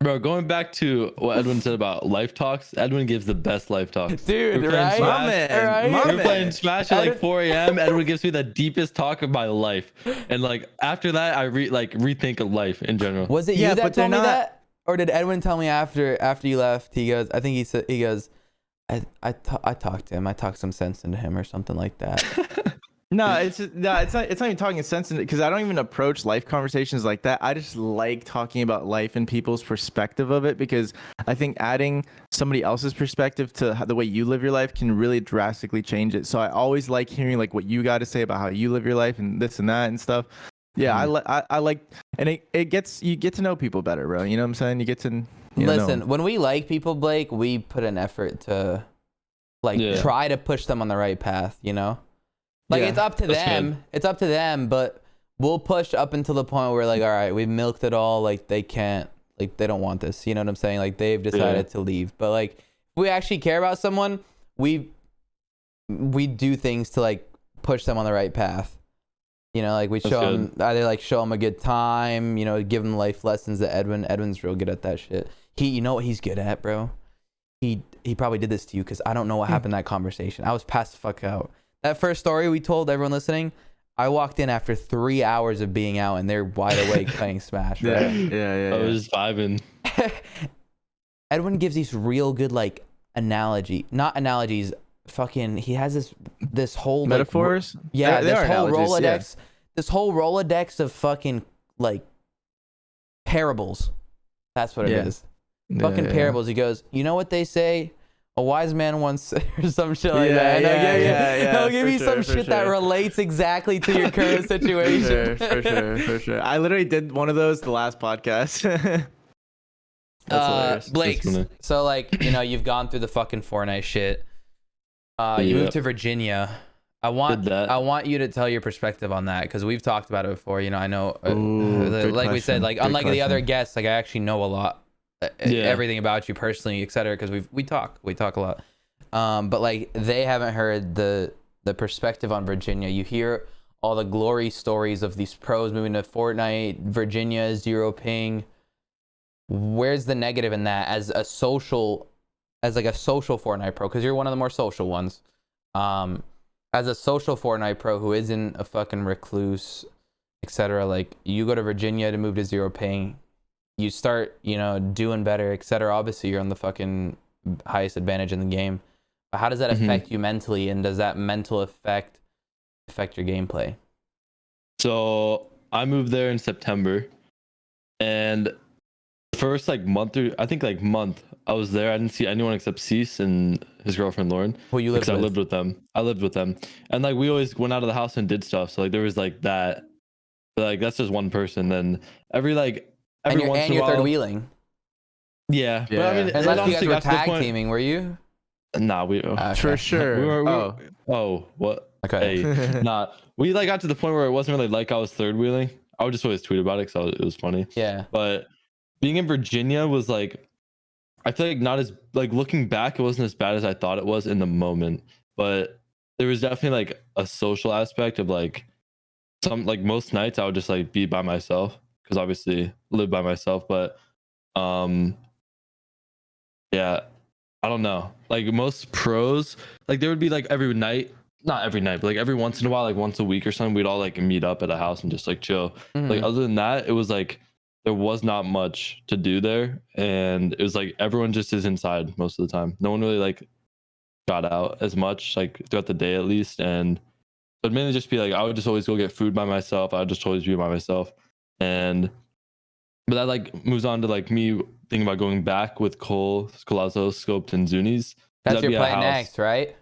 Bro, going back to what Edwin said about life talks, Edwin gives the best life talks. Dude, We're playing right? Smash. My man. Right? My We're man. playing Smash at like 4 a.m. Edwin gives me the deepest talk of my life. And like after that, I rethink of life in general. Was it Yeah, you that but they're told me not- that? Or did Edwin tell me after you left? He goes, I think he goes, I talked to him. I talked some sense into him or something like that. No, it's not even talking sense because I don't even approach life conversations like that. I just like talking about life and people's perspective of it because I think adding somebody else's perspective to the way you live your life can really drastically change it. So I always like hearing like what you got to say about how you live your life and this and that and stuff. Yeah, I like, and you get to know people better, bro. You know what I'm saying? You get to Listen, when we like people, Blake, we put an effort to try to push them on the right path, you know? Like it's up to them. Good. It's up to them, but we'll push up until the point where like, all right, we've milked it all. Like they can't, like they don't want this. You know what I'm saying? Like they've decided to leave. But like, if we actually care about someone, we do things to like push them on the right path. You know, like we show them show them a good time. You know, give them life lessons. That Edwin's real good at that shit. You know what he's good at, bro? He probably did this to you because I don't know what happened in that conversation. I was passed the fuck out. That first story we told everyone listening, I walked in after 3 hours of being out and they're wide awake playing Smash. Right? Yeah. I was just vibing. Edwin gives these real good like not analogies. Fucking, he has this whole metaphors. Like, yeah, this whole Rolodex. Yeah. This whole Rolodex of fucking like parables. That's what it is. Fucking parables. He goes, you know what they say? A wise man once, or some shit like that. He'll give you some shit that relates exactly to your current situation. For sure. I literally did one of those the last podcast. That's hilarious. Blake, so like, you know, you've gone through the fucking Fortnite shit. You moved to Virginia. I want you to tell your perspective on that because we've talked about it before. You know, I know, like we said, like unlike the other guests, like I actually know a lot. Everything about you personally, etc. Because we talk a lot, but like they haven't heard the perspective on Virginia. You hear all the glory stories of these pros moving to Fortnite, Virginia, 0 ping. Where's the negative in that as like a social Fortnite pro? Because you're one of the more social ones. As a social Fortnite pro who isn't a fucking recluse, etc. Like you go to Virginia to move to 0 ping. You start, you know, doing better, etc. Obviously, you're on the fucking highest advantage in the game. But how does that affect you mentally, and does that mental affect your gameplay? So I moved there in September, and the first month, I was there. I didn't see anyone except Cease and his girlfriend Lauren. Who you lived with? I lived with them, and like we always went out of the house and did stuff. So like there was like that, but, like that's just one person. Then every once in a while, third wheeling. Yeah. But, I mean, unless you guys were tag teaming, were you? Nah, for sure. What? Okay. Hey, nah, we like got to the point where it wasn't really like I was third wheeling. I would just always tweet about it because it was funny. Yeah. But being in Virginia was like, I feel like not as like looking back, it wasn't as bad as I thought it was in the moment. But there was definitely like a social aspect of like most nights I would just like be by myself because obviously live by myself. But yeah, I don't know. Like most pros, like there would be like every night, not every night, but like every once in a while, like once a week or something, we'd all like meet up at a house and just like chill. Mm-hmm. Like other than that, it was like there was not much to do there, and it was like everyone just is inside most of the time. No one really like got out as much, like throughout the day at least. And but mainly just be like, I would just always go get food by myself. I would just always be by myself. And but that like moves on to like me thinking about going back with Cole, Scalazzo, Scoped, and Zuni's. That's That'd your be a plan house. next, right?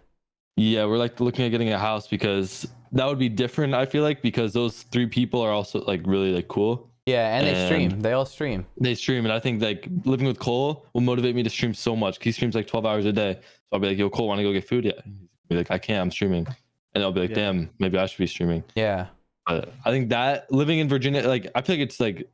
Yeah, we're like looking at getting a house because that would be different, I feel like, because those 3 people are also like really like cool. Yeah, and they stream. They all stream. They stream, and I think like living with Cole will motivate me to stream so much. He streams like 12 hours a day. So I'll be like, yo, Cole, want to go get food? Yeah. He'll be like, I can't, I'm streaming. And I'll be like, damn, maybe I should be streaming. Yeah. But I think that living in Virginia, like I feel like it's like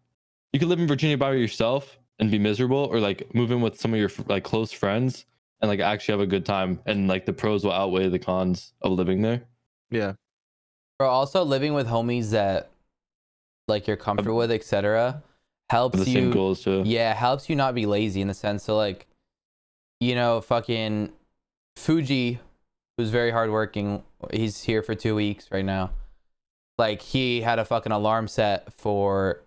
you could live in Virginia by yourself and be miserable, or like move in with some of your like close friends and like actually have a good time, and like the pros will outweigh the cons of living there. Yeah. Bro, also living with homies that like you're comfortable with, etc., helps The you. same goals too. Yeah, helps you not be lazy in the sense of like, you know, fucking Fuji, who's very hardworking. He's here for 2 weeks right now. Like he had a fucking alarm set for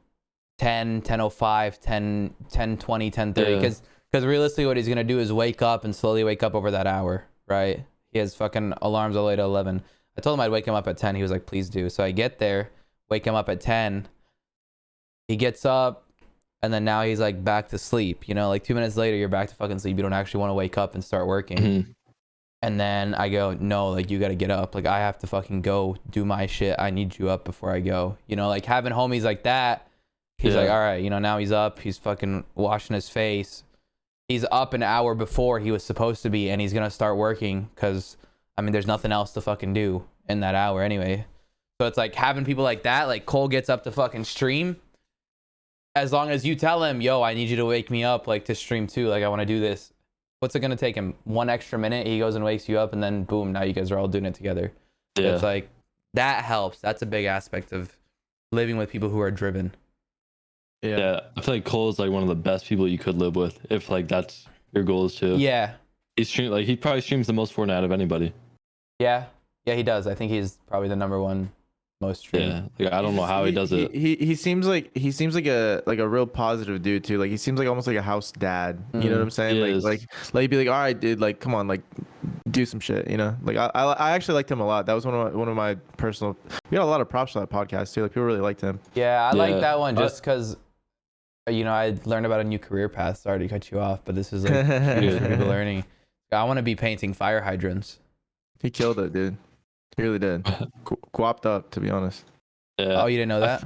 10:05, 10:20, 10:30, because realistically what he's gonna do is wake up and slowly wake up over that hour, right? He has fucking alarms all the way to 11. I told him I'd wake him up at 10. He was like, please do. So I get there, wake him up at 10. He gets up, and then now he's like back to sleep. You know, like 2 minutes later, you're back to fucking sleep. You don't actually want to wake up and start working. Mm-hmm. And then I go, no, like you got to get up. Like I have to fucking go do my shit. I need you up before I go. You know, like having homies like that. He's like, all right, you know, now he's up. He's fucking washing his face. He's up an hour before he was supposed to be, and he's going to start working because, I mean, there's nothing else to fucking do in that hour anyway. So it's like having people like that, like Cole gets up to fucking stream. As long as you tell him, yo, I need you to wake me up, like to stream too. Like I want to do this. What's it going to take him? 1 extra minute. He goes and wakes you up, and then boom, now you guys are all doing it together. Yeah. It's like, that helps. That's a big aspect of living with people who are driven. Yeah, I feel like Cole is like one of the best people you could live with if like that's your goals too. Yeah. He probably streams the most Fortnite out of anybody. Yeah, he does. I think he's probably the number one most streamed. Yeah, like, I don't know how he does it. He seems like a real positive dude too. Like he seems like almost like a house dad. You know what I'm saying? Like he'd be like, all right, dude, like come on, like do some shit. You know, like I actually liked him a lot. That was one of my personal. We got a lot of props for that podcast too. Like people really liked him. Yeah, I like that one just because. You know, I learned about a new career path. Sorry to cut you off, but this is like people learning. I want to be painting fire hydrants. He killed it, dude. He really did. Quapped up, to be honest. Yeah. Oh, you didn't know that?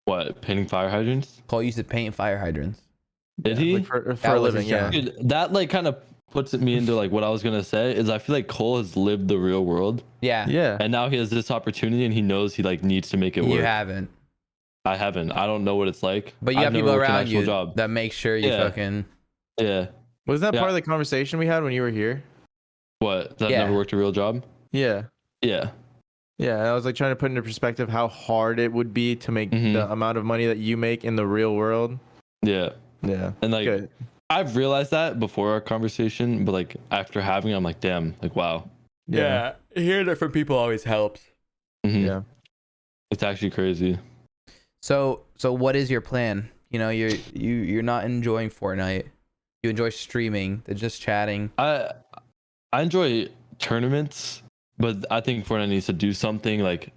What, painting fire hydrants? Cole used to paint fire hydrants. Did he? Like for a living, yeah. Dude, that like kind of puts me into like what I was gonna say is I feel like Cole has lived the real world. Yeah. And now he has this opportunity, and he knows he like needs to make it work. You haven't. I haven't. I don't know what it's like. But you have people around you that make sure you fucking. Yeah. Was that part of the conversation we had when you were here? What? That never worked a real job? Yeah. Yeah. Yeah. I was like trying to put into perspective how hard it would be to make the amount of money that you make in the real world. Yeah. Yeah. And like, I've realized that before our conversation, but like after having it, I'm like, damn, like, wow. Yeah. Hearing it from people always helps. Yeah. It's actually crazy. So what is your plan? You know, you're not enjoying Fortnite. You enjoy streaming, just chatting. I enjoy tournaments, but I think Fortnite needs to do something like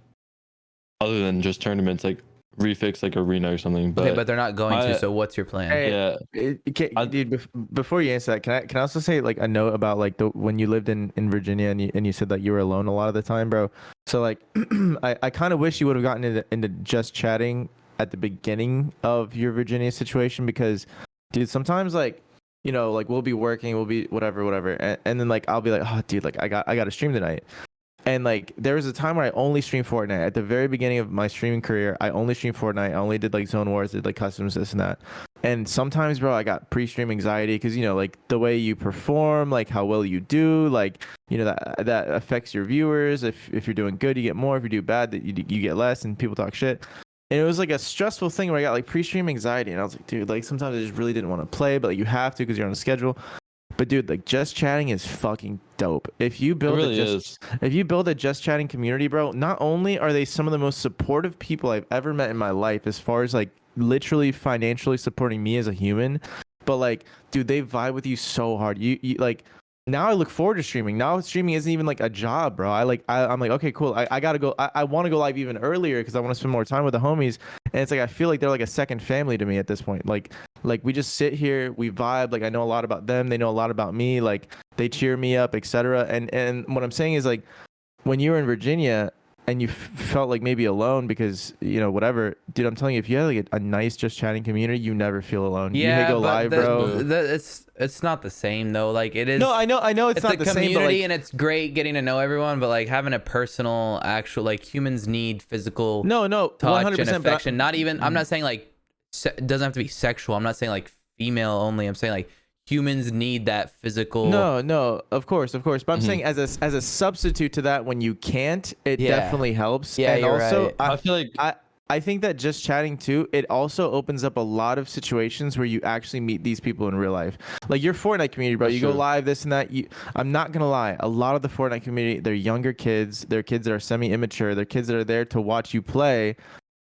other than just tournaments, like refix like arena or something. But okay, but they're not going to. So what's your plan? Hey, dude, before you answer that, can I also say like a note about like when you lived in Virginia and you said that you were alone a lot of the time, bro. So like I kind of wish you would have gotten into just chatting at the beginning of your Virginia situation, because dude, sometimes like, you know, like we'll be working, we'll be whatever, and then like I'll be like, oh dude, like I got to stream tonight. And like there was a time where I only streamed Fortnite. At the very beginning of my streaming career, I only streamed Fortnite. I only did like Zone Wars, did like customs, this and that. And sometimes, bro, I got pre-stream anxiety because, you know, like the way you perform, like how well you do, like, you know, that affects your viewers. If you're doing good, you get more. If you do bad, that you get less, and people talk shit. And it was like a stressful thing where I got like pre-stream anxiety, and I was like, dude, like sometimes I just really didn't want to play, but like you have to because you're on a schedule. But dude, like just chatting is fucking dope. If you build a just chatting community, bro, not only are they some of the most supportive people I've ever met in my life, as far as like literally financially supporting me as a human, but like, dude, they vibe with you so hard. You like now I look forward to streaming. Now streaming isn't even like a job, bro. I'm like, okay, cool. I gotta go. I want to go live even earlier because I want to spend more time with the homies. And it's like I feel like they're like a second family to me at this point. Like we just sit here, we vibe. Like I know a lot about them, they know a lot about me. Like they cheer me up, etc. And what I'm saying is like when you were in Virginia and you felt like maybe alone because whatever, dude, I'm telling you, if you have like a nice just chatting community, you never feel alone. You Yeah, go but live, bro. it's not the same though. Like it is. No, I know it's not the the same, but community like, and it's great getting to know everyone, but like having a personal, actual, like humans need physical no, touch 100%, and affection. Not even. I'm Mm. not saying like it doesn't have to be sexual. I'm not saying like female only. I'm saying like humans need that physical. No, of course. But I'm saying as a substitute to that, when you can't, it Yeah. definitely helps. Yeah, and you're also, right. I feel like I think that just chatting too, it also opens up a lot of situations where you actually meet these people in real life. Like your Fortnite community, bro. That's You go true. live, this and that. I'm not gonna lie. A lot of the Fortnite community, they're younger kids. They're kids that are semi-immature. They're kids that are there to watch you play,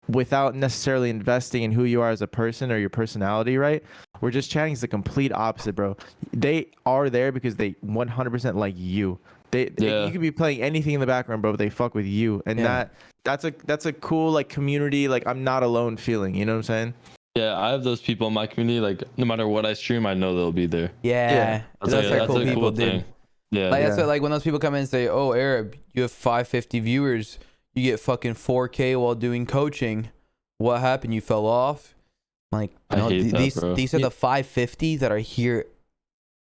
without necessarily investing in who you are as a person or your personality, right? We're just chatting is the complete opposite, bro. They are there because they 100% like you. You could be playing anything in the background, bro, but they fuck with you, and Yeah. that's a cool like community, like I'm not alone feeling. You know what I'm saying? yeah, I have those people in my community. Like no matter what I stream, I know they'll be there. Yeah, That's, those are cool a people, cool dude. thing. Yeah, Like that's Yeah. what, like when those people come in and say, "Oh, Arab, you have 550 viewers, you get fucking 4K while doing coaching. What happened? You fell off?" Like, I no, hate that, bro. these are the 550 that are here,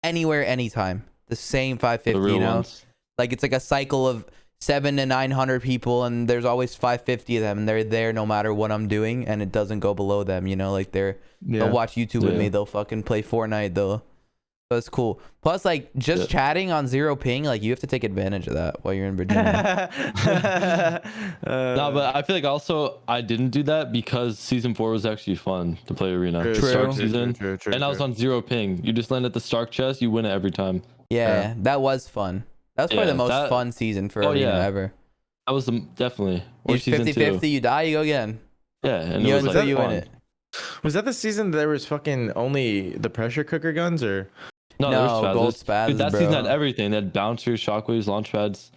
anywhere, anytime. The same the 550, real you know. ones. Like it's like a cycle of 700 to 900 people, and there's always 550 of them, and they're there no matter what I'm doing, and it doesn't go below them. You know, like they'll watch YouTube with Yeah. me. They'll fucking play Fortnite though. So it's cool. Plus, like just chatting on 0 ping, like you have to take advantage of that while you're in Virginia. No, but I feel like also I didn't do that because season 4 was actually fun to play arena. True, The Stark true, season, true, and I was on 0 ping. You just land at the Stark chest, you win it every time. Yeah, that was fun. That was probably the most fun season for arena ever. That was definitely. You Or season 50-50, 2. you die, you go again. Yeah, and You it was until like you win fun. it. Was that the season that there was fucking only the pressure cooker guns, or? No, No, there was gold spazzes. spazzes, Dude, that bro. season had everything. They had bouncers, shockwaves, launch pads,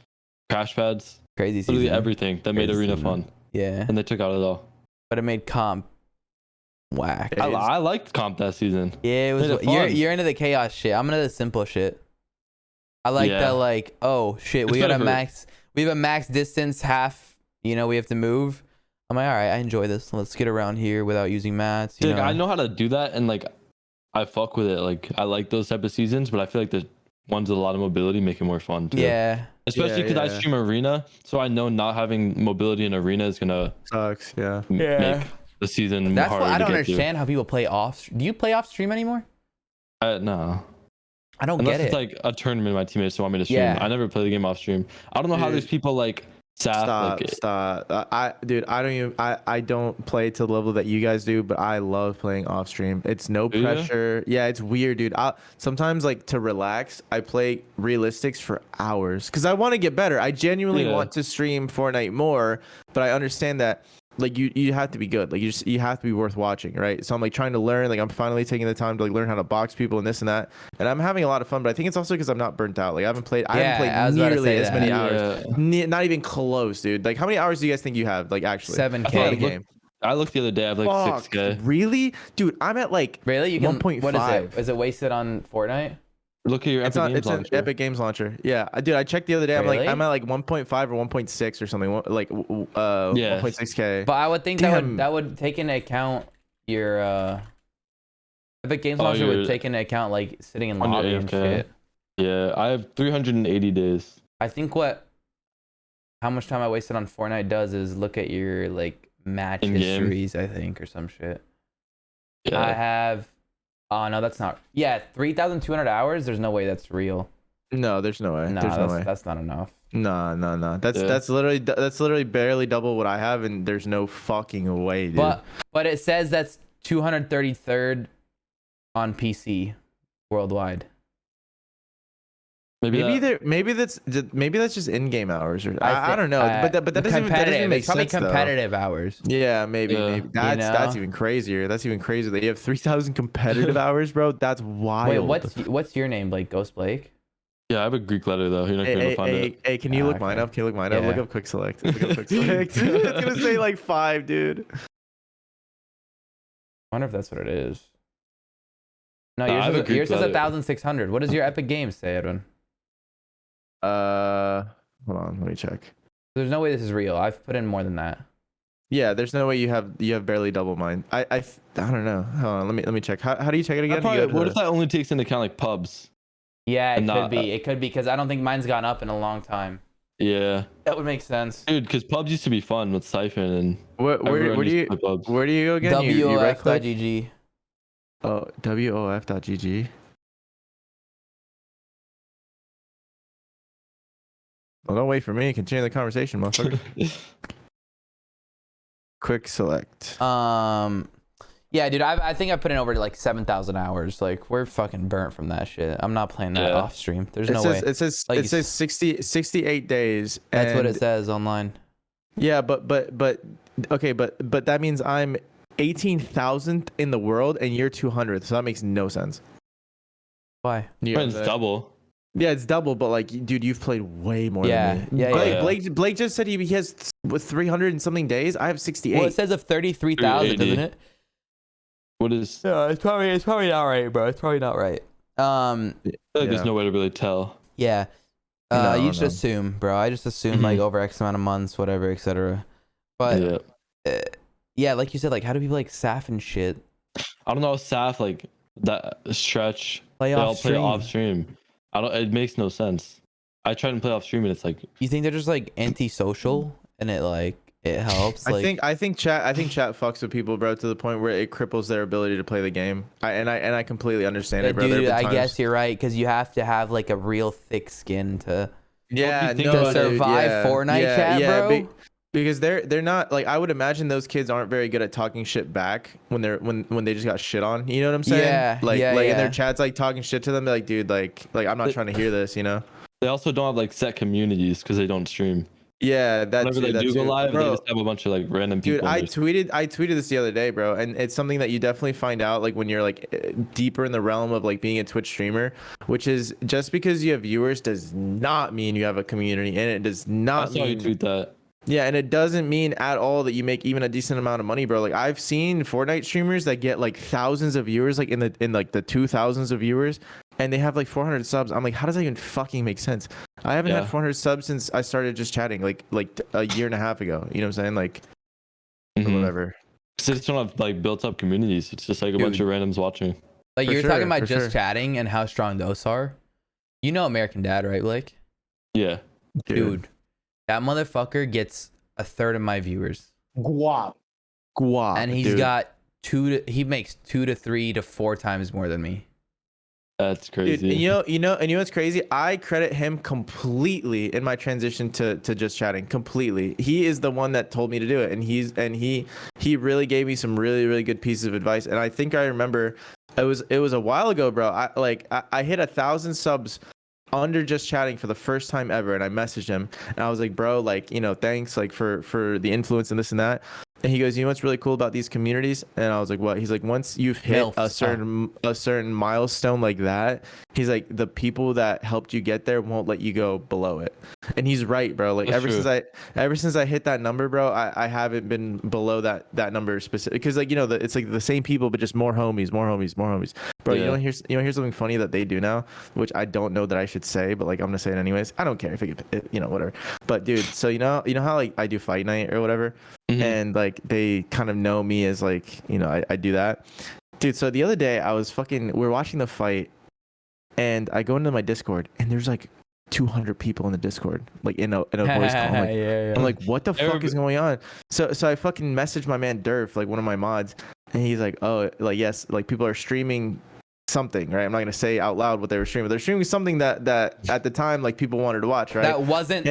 crash pads, Crazy season. literally everything that made Crazy arena season. fun. Yeah, And they took out it all. but it made comp whack. I liked comp that season. Yeah, it was. Made it You're fun. you're into the chaos shit. I'm into the simple shit. I like Yeah. that. Like, oh shit, It's we got a better for- max. We have a max distance half. You know, we have to move. I'm like, all right, I enjoy this. Let's get around here without using mats. You Dude, know? I know how to do that, and like, I fuck with it. Like, I like those type of seasons, but I feel like the ones with a lot of mobility make it more fun too. Yeah. Especially because I yeah. stream arena, so I know not having mobility in arena is gonna Sucks, yeah. make the season That's harder why I don't to get understand how people play off. Do you play off stream anymore? through. No. I don't Unless get it. it's like a tournament my teammates want me to stream. Yeah. I never play the game off stream. I don't know how Dude. there's people like Saf, Stop. I don't play to the level that you guys do, but I love playing off stream. It's no Do ya? pressure. Yeah, it's weird, dude. Sometimes like to relax, I play realistics for hours because I want to get better. I genuinely want to stream Fortnite more, but I understand that like you have to be good. Like you have to be worth watching, right? So I'm like trying to learn. Like I'm finally taking the time to like learn how to box people and this and that, and I'm having a lot of fun. But I think it's also because I'm not burnt out. Like I haven't played I was about to nearly say as many that. hours. Not even close, dude. Like how many hours do you guys think you have? Like actually, 7K. game. I looked the other day. I have like Fuck, 6K. really, dude? I'm at like Really? You can. 1.5. What is it? Is it wasted on Fortnite? Look at your It's Epic on. Games It's an launcher. Epic Games launcher. Yeah, dude. I checked the other day. Really? I'm at like 1.5 or 1.6 or something. Like 1.6K. But I would think Damn. that would take into account your Epic Games Oh, Launcher would your- take into account like sitting in on your lobby and AFK. shit. Yeah, I have 380 days. I think how much time I wasted on Fortnite does is look at your like match In-game. histories, I think, or some shit. Yeah. I have. Oh no, that's not. Yeah, 3,200 hours. There's no way that's real. No, there's no way. No, There's no way. that's not enough. No. That's Yeah. that's literally barely double what I have, and there's no fucking way, dude. But it says that's 233rd on PC worldwide. Maybe maybe that's just in-game hours, or I don't know. But that doesn't even make It's probably sense, though. competitive hours. Yeah, maybe. That's even crazier. That's even crazier that you have 3,000 competitive hours, bro. That's wild. Wait, what's your name? Like Ghost Blake? Yeah, I have a Greek letter though. You're not gonna be able to find it. Hey, can you look mine Okay. up? Can you look mine up? Yeah. Look up quick select. Look up quick select. It's gonna say like 5, dude. I wonder if that's what it is. No, Nah, I have a Greek yours says letter. 1,600. What does your Epic Games say, Edwin? Hold on, let me check. There's no way this is real. I've put in more than that. Yeah, there's no way you have barely double mine. I don't know. Hold on, let me check. How do you check it again? What if that only takes into account like pubs? Yeah, it could be. It could be because I don't think mine's gone up in a long time. Yeah, that would make sense, dude. Because pubs used to be fun with Siphon and where do you go again? WOF.gg. Oh, WOF.gg. Well, don't wait for me. Continue the conversation, motherfucker. Quick select. Yeah, dude. I think I put in over like 7,000 hours. Like we're fucking burnt from that shit. I'm not playing that off stream. There's no way. It says 68 days. That's what it says online. Yeah, but okay, but that means I'm 18,000th in the world and you're 200th. So that makes no sense. Why? It's double. Yeah, it's double, but like, dude, you've played way more than me. Blake just said he has 300 and something days. I have 68. Well, it says of 33,000, doesn't it? What is? Yeah, it's probably not right, bro. It's probably not right. I feel like there's no way to really tell. Yeah. You just assume, bro. I just assume like over X amount of months, whatever, etc. But yeah, like you said, like how do people like Saf and shit? I don't know, Saf like that stretch. Play off stream. It makes no sense. I try and play off stream and it's like. You think they're just like antisocial and it helps? I think chat fucks with people, bro, to the point where it cripples their ability to play the game. I completely understand it, bro. Dude, I guess you're right because you have to have like a real thick skin to survive Fortnite chat, bro. Because they're not like, I would imagine those kids aren't very good at talking shit back when they just got shit on. You know what I'm saying? Yeah. In their chats, like talking shit to them, they're like, dude, like I'm not trying to hear this, you know? They also don't have like set communities because they don't stream. Yeah, whenever they do go live, bro, they just have a bunch of like random people. Dude, I tweeted this the other day, bro, and it's something that you definitely find out like when you're like deeper in the realm of like being a Twitch streamer, which is just because you have viewers does not mean you have a community, and it does not mean you tweet that. Yeah, and it doesn't mean at all that you make even a decent amount of money, bro. Like I've seen Fortnite streamers that get like thousands of viewers, like in the 2,000s of viewers, and they have like 400 subs. I'm like, how does that even fucking make sense? I haven't had 400 subs since I started just chatting, like a year and a half ago. You know what I'm saying? Like, whatever. They just don't have like built up communities. It's just like a bunch of randoms watching. Like you're talking about just chatting and how strong those are. You know American Dad, right, Blake? Yeah. Dude. That motherfucker gets a third of my viewers. Guap. And he makes 2 to 3 to 4 times more than me. That's crazy. Dude, and you know what's crazy? I credit him completely in my transition to just chatting. Completely. He is the one that told me to do it, and he really gave me some really, really good pieces of advice. And I think I remember it was a while ago, bro. I hit 1,000 subs under just chatting for the first time ever, and I messaged him and I was like, bro, like, you know, thanks like for the influence and this and that. And he goes, you know what's really cool about these communities? And I was like, what? He's like, once you've hit a certain milestone like that, he's like, the people that helped you get there won't let you go below it. And he's right, bro. Like ever since I hit that number, bro, I haven't been below that number specific, because like, you know, it's like the same people but just more homies. Bro, you know here's something funny that they do now, which I don't know that I should say, but like I'm gonna say it anyways. I don't care if it you know, whatever. But dude, so you know how like I do fight night or whatever, and like they kind of know me as like, you know, I do that, dude. So the other day we're watching the fight, and I go into my Discord, and there's like 200 people in the Discord, like in a voice call. I'm like, what the fuck is going on? So I fucking messaged my man Durf, like one of my mods, and he's like, oh, like, yes, like people are streaming something, right? I'm not gonna say out loud what they were streaming. They're streaming something that at the time like people wanted to watch, right? That wasn't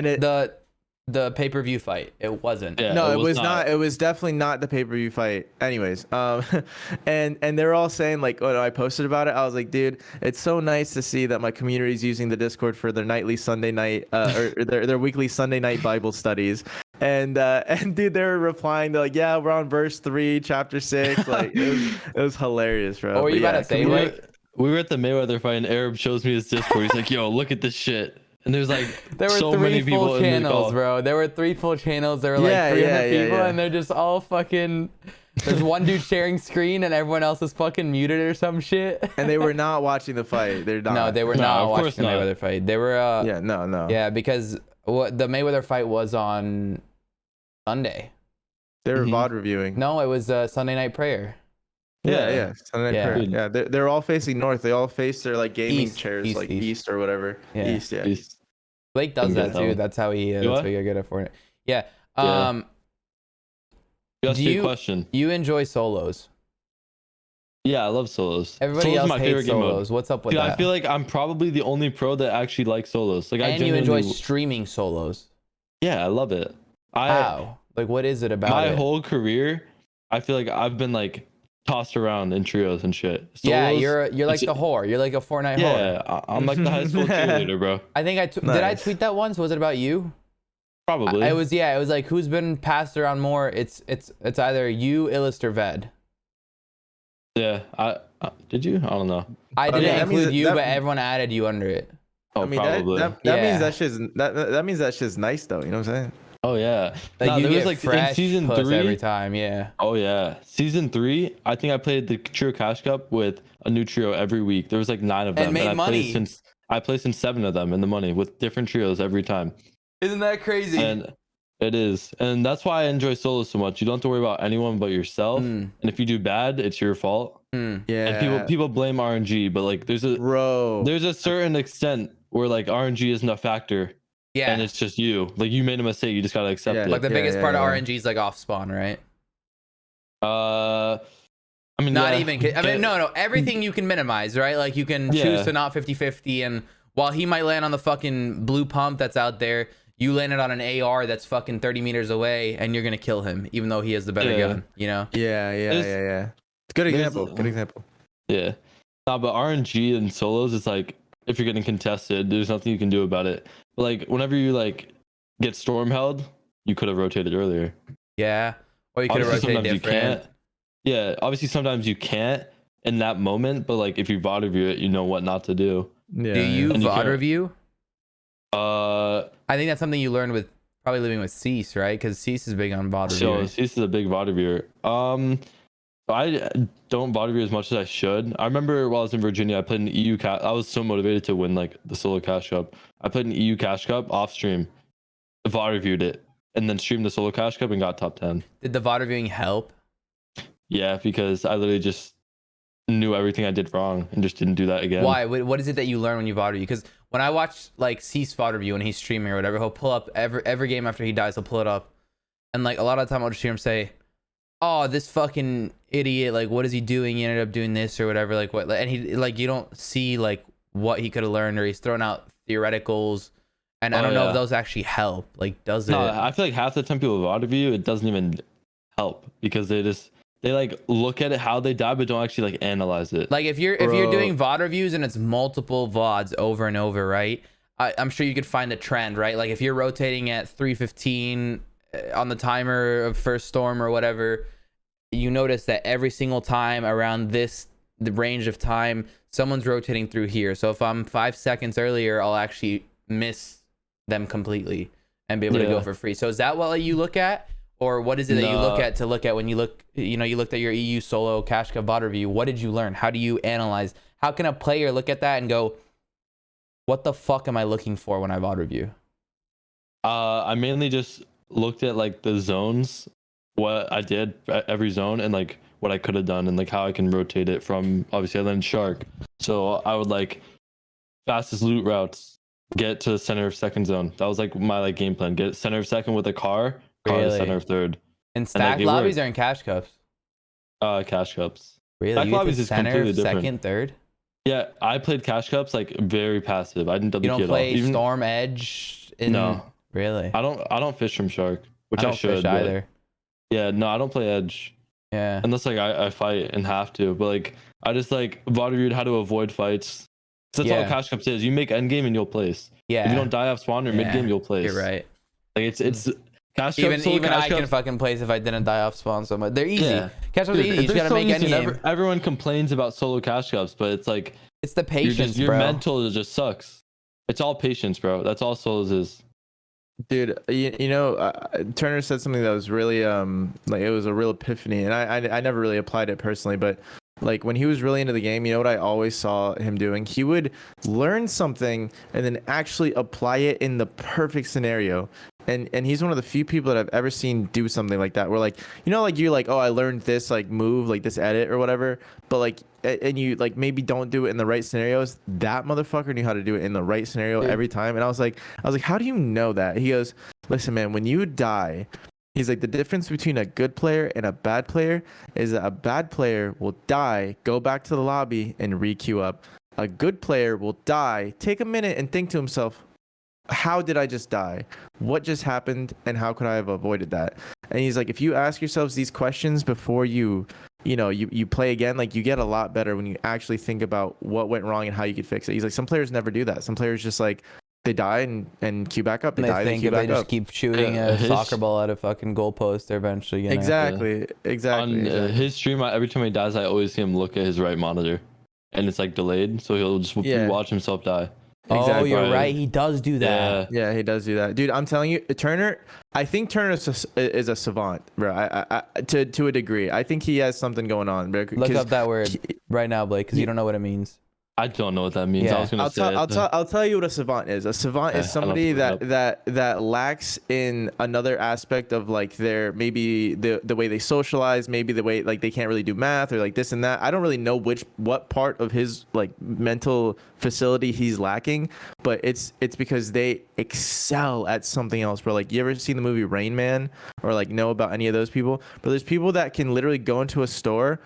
the pay-per-view fight. It wasn't. Yeah, no, it was not. It was definitely not the pay-per-view fight. Anyways, and they're all saying like, when I posted about it, I was like, dude, it's so nice to see that my community is using the Discord for their nightly Sunday night or their weekly Sunday night Bible studies. And dude, they're replying. They're like, yeah, we're on verse 3, chapter 6. Like it was hilarious, bro. What were you about to say, Blake? we were at the Mayweather fight, and Arab shows me his Discord. He's like, "Yo, look at this shit." And there's like There were so three many people full in the channels, call. bro. There were 3 full channels. There were Yeah, like 300 yeah, people, yeah. and they're just all fucking. There's one dude sharing screen, and everyone else is fucking muted or some shit. And they were not watching the fight. They're not. No, they were No, not of watching course the not. Mayweather fight. They were. Yeah, no. Yeah, because what the Mayweather fight was on Sunday. They were Mhm. VOD reviewing. No, it was Sunday Night Prayer. Yeah. Sunday Night Yeah. Prayer. Yeah, they're all facing north. They all face their like gaming East, chairs, east, like east. east or whatever. Yeah. East, yeah. He's- Blake does Couldn't that get too. that That's how he. You That's what? how he got good at Fortnite. Yeah. Yeah. You asked Do me a you- question. You enjoy solos. Yeah, I love solos. Everybody Solos is else my hates favorite game solos. mode. What's up with Dude, that? I feel like I'm probably the only pro that actually likes solos. Like I and you genuinely, enjoy streaming solos. yeah, I love it. How? Like, what is it about My it? whole career, I feel like I've been like tossed around in trios and shit. Yeah, Solos, you're like it's- the whore. You're like a Fortnite whore. yeah, I'm like the high school cheerleader, bro. I think did I Nice. tweet that once? Was it about you? Probably. It was like who's been passed around more? It's either you, Illust, or Ved. Yeah, did you? I don't know. I didn't yeah, that means include you, that- but everyone added you under it. Oh, I mean, probably. that Yeah. means that means that shit's nice though. You know what I'm saying? Oh yeah. Like Nah, you there get was like fresh in season puss 3. every time. Yeah. Oh yeah, season 3. I think I played the Trio Cash Cup with a new trio every week. There was like 9 of them, And made I money. placed in 7 of them in the money with different trios every time. Isn't that crazy? And it is, and that's why I enjoy solos so much. You don't have to worry about anyone but yourself. And if you do bad, it's your fault. Yeah. And people blame RNG, but like there's bro. a certain extent where like RNG isn't a factor. Yeah. And it's just you. Like you made a mistake, you just gotta accept Yeah. it. Like the biggest Yeah, part yeah. of RNG is like off spawn, right? I mean, Not yeah, even. I mean, no. Everything you can minimize, right? Like you can choose Yeah. to not 50-50, and while he might land on the fucking blue pump that's out there, you landed on an AR that's fucking 30 meters away, and you're gonna kill him, even though he has the better Yeah. gun. You know? Yeah. There's- It's a good there's- example. Good example. Yeah. Nah, but RNG and solos, it's like if you're getting contested, there's nothing you can do about it. But like whenever you like get storm held, you could have rotated earlier. Yeah. Or you could have Obviously, rotated sometimes different. you can't. Yeah, obviously sometimes you can't in that moment, but like if you VOD review it, you know what not to do. Yeah. Do you And you VOD can't- review? Uh, I think that's something you learned with probably living with Cease, right? Because Cease is big on VOD so reviewing. this is a big VOD reviewer. I don't VOD review as much as I should. I remember while I was in Virginia, I played an EU cash. I was so motivated to win like the solo cash cup. I played an EU cash cup off stream, VOD reviewed it, and then streamed the solo cash cup and got top 10. Did the VOD reviewing help? Yeah, because I literally just knew everything I did wrong and just didn't do that again. Why? What is it that you learn when you VOD review? Because when I watch like Cease VOD review and he's streaming or whatever, he'll pull up every game after he dies. He'll pull it up, and like a lot of the time I'll just hear him say, "Oh, this fucking idiot! Like, what is he doing? He ended up doing this or whatever. Like what?" And he like you don't see like what he could have learned, or he's throwing out theoreticals, and I don't know if those actually help. Like, does No, it? I feel like half the time people VOD review, it doesn't even help because they like look at it how they die, but don't actually like analyze it. Like if you're doing VOD reviews and it's multiple VODs over and over, right? I'm sure you could find a trend, right? Like if you're rotating at 3:15 on the timer of first storm or whatever, you notice that every single time around the range of time, someone's rotating through here. So if I'm 5 seconds earlier, I'll actually miss them completely and be able to go for free. So is that what you look at? Or what is it that you look at when you look, you looked at your EU solo cash cup VOD review? What did you learn? How do you analyze? How can a player look at that and go, what the fuck am I looking for when I VOD review? I mainly just looked at like the zones, what I did at every zone, and like what I could have done, and like how I can rotate it from. Obviously, I landed shark, so I would like fastest loot routes, get to the center of second zone. That was like my like game plan. Get center of second with a car to Really? center of third. And stacked it lobbies worked. are in cash cups. Cash cups. Really? Stacked You get lobbies to is center, completely different. second, third? Yeah, I played cash cups like very passive. I didn't You WP don't at all. play Even- Storm Edge? No. Really? I don't fish from shark, which I I, don't should fish but- either. Yeah, no, I don't play edge. Yeah. Unless like I fight and have to, but like I just like VOD reviewed how to avoid fights. 'Cause that's all Yeah. cash cups is. You make end game and you'll place. Yeah. If you don't die off spawn or mid game, you'll place. You're right. Like it's Cash Even cups, solo I cash can cups. fucking place if I didn't die off spawn so much. They're easy. Yeah. Cash cups are Dude, easy. You just they're gotta so make easy. any game. Everyone complains about solo cash cups, but it's like It's the patience, your bro. mental just sucks. It's all patience, bro. That's all solos is. Dude, Turner said something that was really like it was a real epiphany, and I never really applied it personally, but like when he was really into the game, you know what I always saw him doing? He would learn something and then actually apply it in the perfect scenario. And he's one of the few people that I've ever seen do something like that, where like, you know, like you're like, oh, I learned this like move, like this edit or whatever, but like, and you like maybe don't do it in the right scenarios. That motherfucker knew how to do it in the right scenario every time. And I was like, how do you know that? He goes, listen, man, when you die, he's like, the difference between a good player and a bad player is that a bad player will die, go back to the lobby and re-queue up. A good player will die, take a minute and think to himself, how did I just die? What just happened? And how could I have avoided that? And he's like, if you ask yourselves these questions before you play again, like you get a lot better when you actually think about what went wrong and how you could fix it. He's like, some players never do that. Some players just like, they die and queue back up. They die, think queue if they back just up. keep shooting a soccer ball at a fucking goalpost, they're eventually gonna. Exactly. On his stream, every time he dies, I always see him look at his right monitor, and it's like delayed, so he'll just watch himself die. Exactly. Oh, you're right. He does do that. Yeah, he does do that, dude. I'm telling you, Turner. I think Turner is a savant, bro. I to a degree. I think he has something going on, bro. Look up that word right now, Blake, because you don't know what it means. I don't know what that means. Yeah. I was gonna say. I'll tell you what a savant is. A savant is somebody that lacks in another aspect of like their maybe the way they socialize, maybe the way like they can't really do math or like this and that. I don't really know what part of his like mental facility he's lacking, but it's because they excel at something else, bro. Like, you ever seen the movie Rain Man or like know about any of those people? But there's people that can literally go into a store,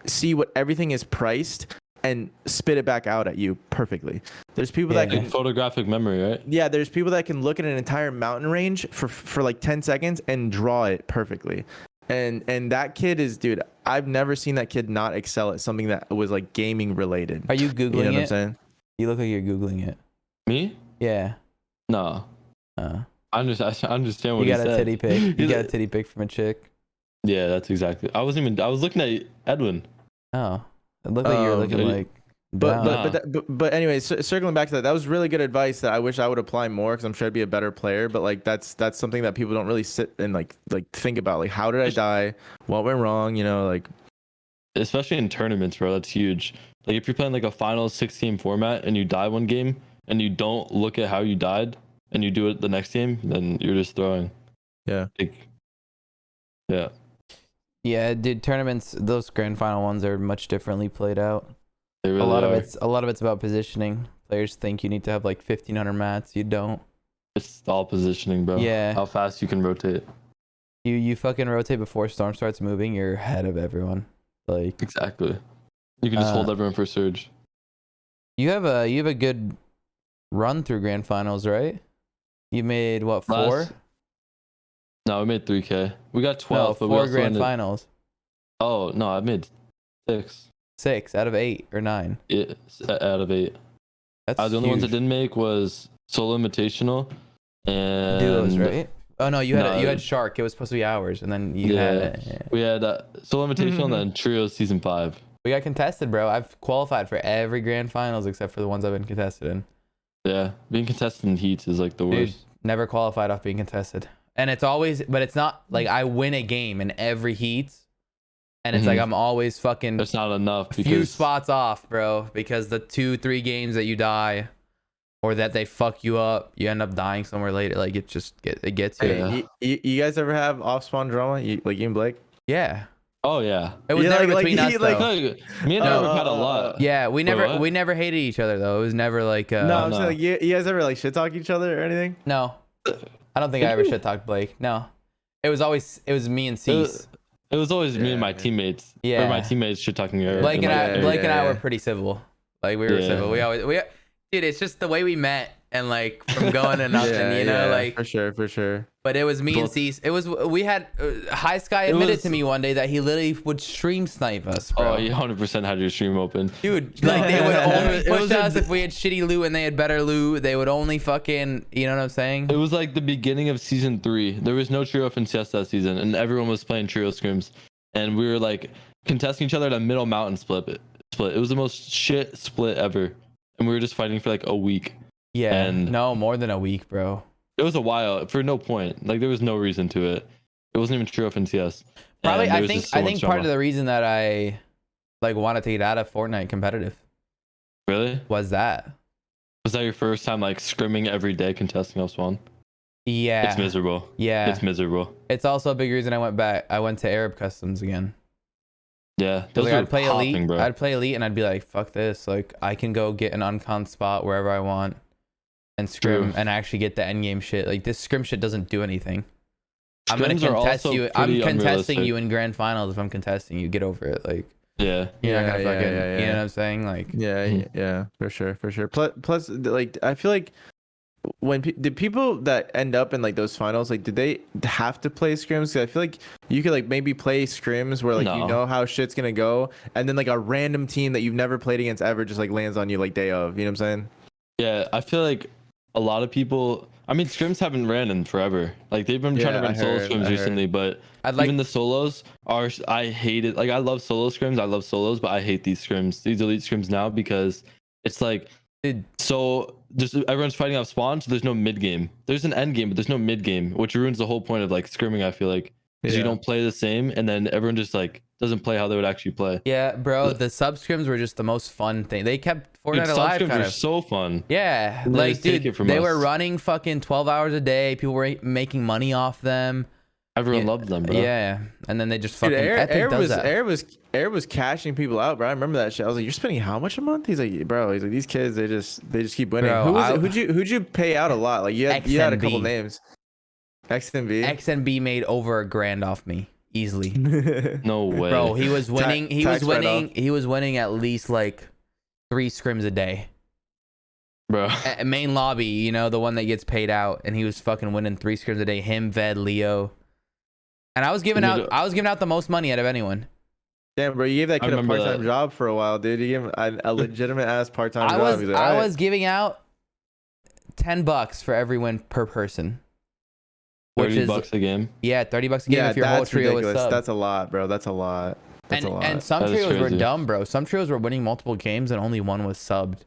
see what everything is priced, and spit it back out at you perfectly. There's people that can photographic memory, right? Yeah, there's people that can look at an entire mountain range for like 10 seconds and draw it perfectly. And that kid is, dude, I've never seen that kid not excel at something that was like gaming related. Are you Googling You know what it? I'm saying? You look like you're Googling it. Me? Yeah. No. I understand what you he got said. A titty pic. You got a titty pic from a chick. Yeah, that's exactly. I was looking at Edwin. Oh. It looked like you were looking like. But anyways, circling back to that was really good advice that I wish I would apply more, because I'm sure I'd be a better player. But like that's something that people don't really sit and like think about. Like, how did I die? What went wrong? You know, like, especially in tournaments, bro. That's huge. Like, if you're playing like a final 6-game format and you die one game and you don't look at how you died and you do it the next game, then you're just throwing. Yeah. Yeah. Yeah, dude, tournaments, those grand final ones are much differently played out. They really a lot are. of it's about positioning. Players think you need to have like 1,500 mats. You don't. It's all positioning, bro. Yeah. How fast you can rotate. You fucking rotate before Storm starts moving. You're ahead of everyone. Like, exactly. You can just hold everyone for surge. You have a good run through grand finals, right? You made what, 4? No, we made 3K. We got 12. No, 4 grand finals. Oh no, I made 6. 6 out of 8 or 9. Yeah, out of 8. That's the only ones I didn't make was Solo Invitational and duos, right? Oh no, you had Shark. It was supposed to be ours, and then you had it. Yeah. We had Solo Invitational and then Trios Season 5. We got contested, bro. I've qualified for every grand finals except for the ones I've been contested in. Yeah, being contested in heats is like the worst. Dude, never qualified off being contested. And it's always, but it's not like I win a game in every heat, and it's like I'm always fucking. That's not enough. Because few spots off, bro. Because the 2-3 games that you die, or that they fuck you up, you end up dying somewhere later. Like, it just gets you. Hey, you guys ever have off spawn drama? Like you and Blake? Yeah. Oh yeah. It was never between us though. Me and Eric had a lot. Yeah, we never hated each other though. It was never like. No, I'm saying, like, you guys ever like shit talk each other or anything? No. I don't think I ever shit talked Blake. No, it was me and Cease. It was always me and my teammates. Yeah, or my teammates shit talking. Blake and I were pretty civil. Like, we were civil. Dude, it's just the way we met. and like from going to nothing, you know, like for sure. But it was me and Cease. It was we had High Sky admitted to me one day that he literally would stream snipe us, bro. Oh, you 100% had your stream open, dude. Like they would only push us if we had shitty loot and they had better loot. They would only fucking, you know what I'm saying? It was like the beginning of season 3. There was no trio FNCS that season, and everyone was playing trio scrims, and we were like contesting each other at a middle mountain split. It was the most shit split ever, and we were just fighting for like a week. Yeah, and no, more than a week, bro. It was a while for no point. Like there was no reason to it. It wasn't even true FNCS. Probably, I think part of the reason that I like wanted to get out of Fortnite competitive. Really? Was that your first time like scrimming every day contesting L1? Yeah. It's miserable. Yeah. It's miserable. It's also a big reason I went back. I went to Arab Customs again. Yeah. Those like, I'd play Elite. Bro. I'd play Elite and I'd be like, fuck this. Like I can go get an uncon spot wherever I want. And scrim and actually get the end game shit. Like this scrim shit doesn't do anything. I'm gonna contest you. I'm contesting you in grand finals. If I'm contesting you, get over it. Like you're not gonna fucking. You know what I'm saying? Like yeah, for sure. Plus, like I feel like when did people that end up in like those finals, like did they have to play scrims? 'Cause I feel like you could like maybe play scrims where like you know how shit's gonna go, and then like a random team that you've never played against ever just like lands on you like day of. You know what I'm saying? Yeah, I feel like a lot of people. I mean, scrims haven't ran in forever. Like they've been trying to run solo scrims recently, but even the solos are. I hate it. Like I love solo scrims. I love solos, but I hate these scrims, these elite scrims now because it's like so. Just everyone's fighting off spawn, so there's no mid game. There's an end game, but there's no mid game, which ruins the whole point of like scrimming. I feel like because you don't play the same, and then everyone just like doesn't play how they would actually play. Yeah, bro. The sub scrims were just the most fun thing. They kept Fortnite alive. Sub scrims are so fun. Yeah, like dude, they were running fucking 12 hours a day. People were making money off them. Everyone loved them, bro. Yeah, and then they just fucking. Air was cashing people out, bro. I remember that shit. I was like, "You're spending how much a month?" He's like, "Bro, he's like these kids, they just keep winning." Bro, who'd you pay out a lot? Like you had a couple names. XNB made over $1,000 off me easily. No way, bro. He was winning. He was winning at least like 3 scrims a day. Bro, main lobby, you know, the one that gets paid out, and he was fucking winning 3 scrims a day. Him, Ved, Leo, and I was giving out the most money out of anyone. Damn, bro, you gave that kid a part-time job for a while, dude. You gave him a legitimate ass part-time job. I was giving out $10 for every win per person. Which is $30 a game. Yeah, $30 a game if your whole trio is sub. That's a lot, bro. That's a lot. And some trios were dumb, bro. Some trios were winning multiple games and only one was subbed.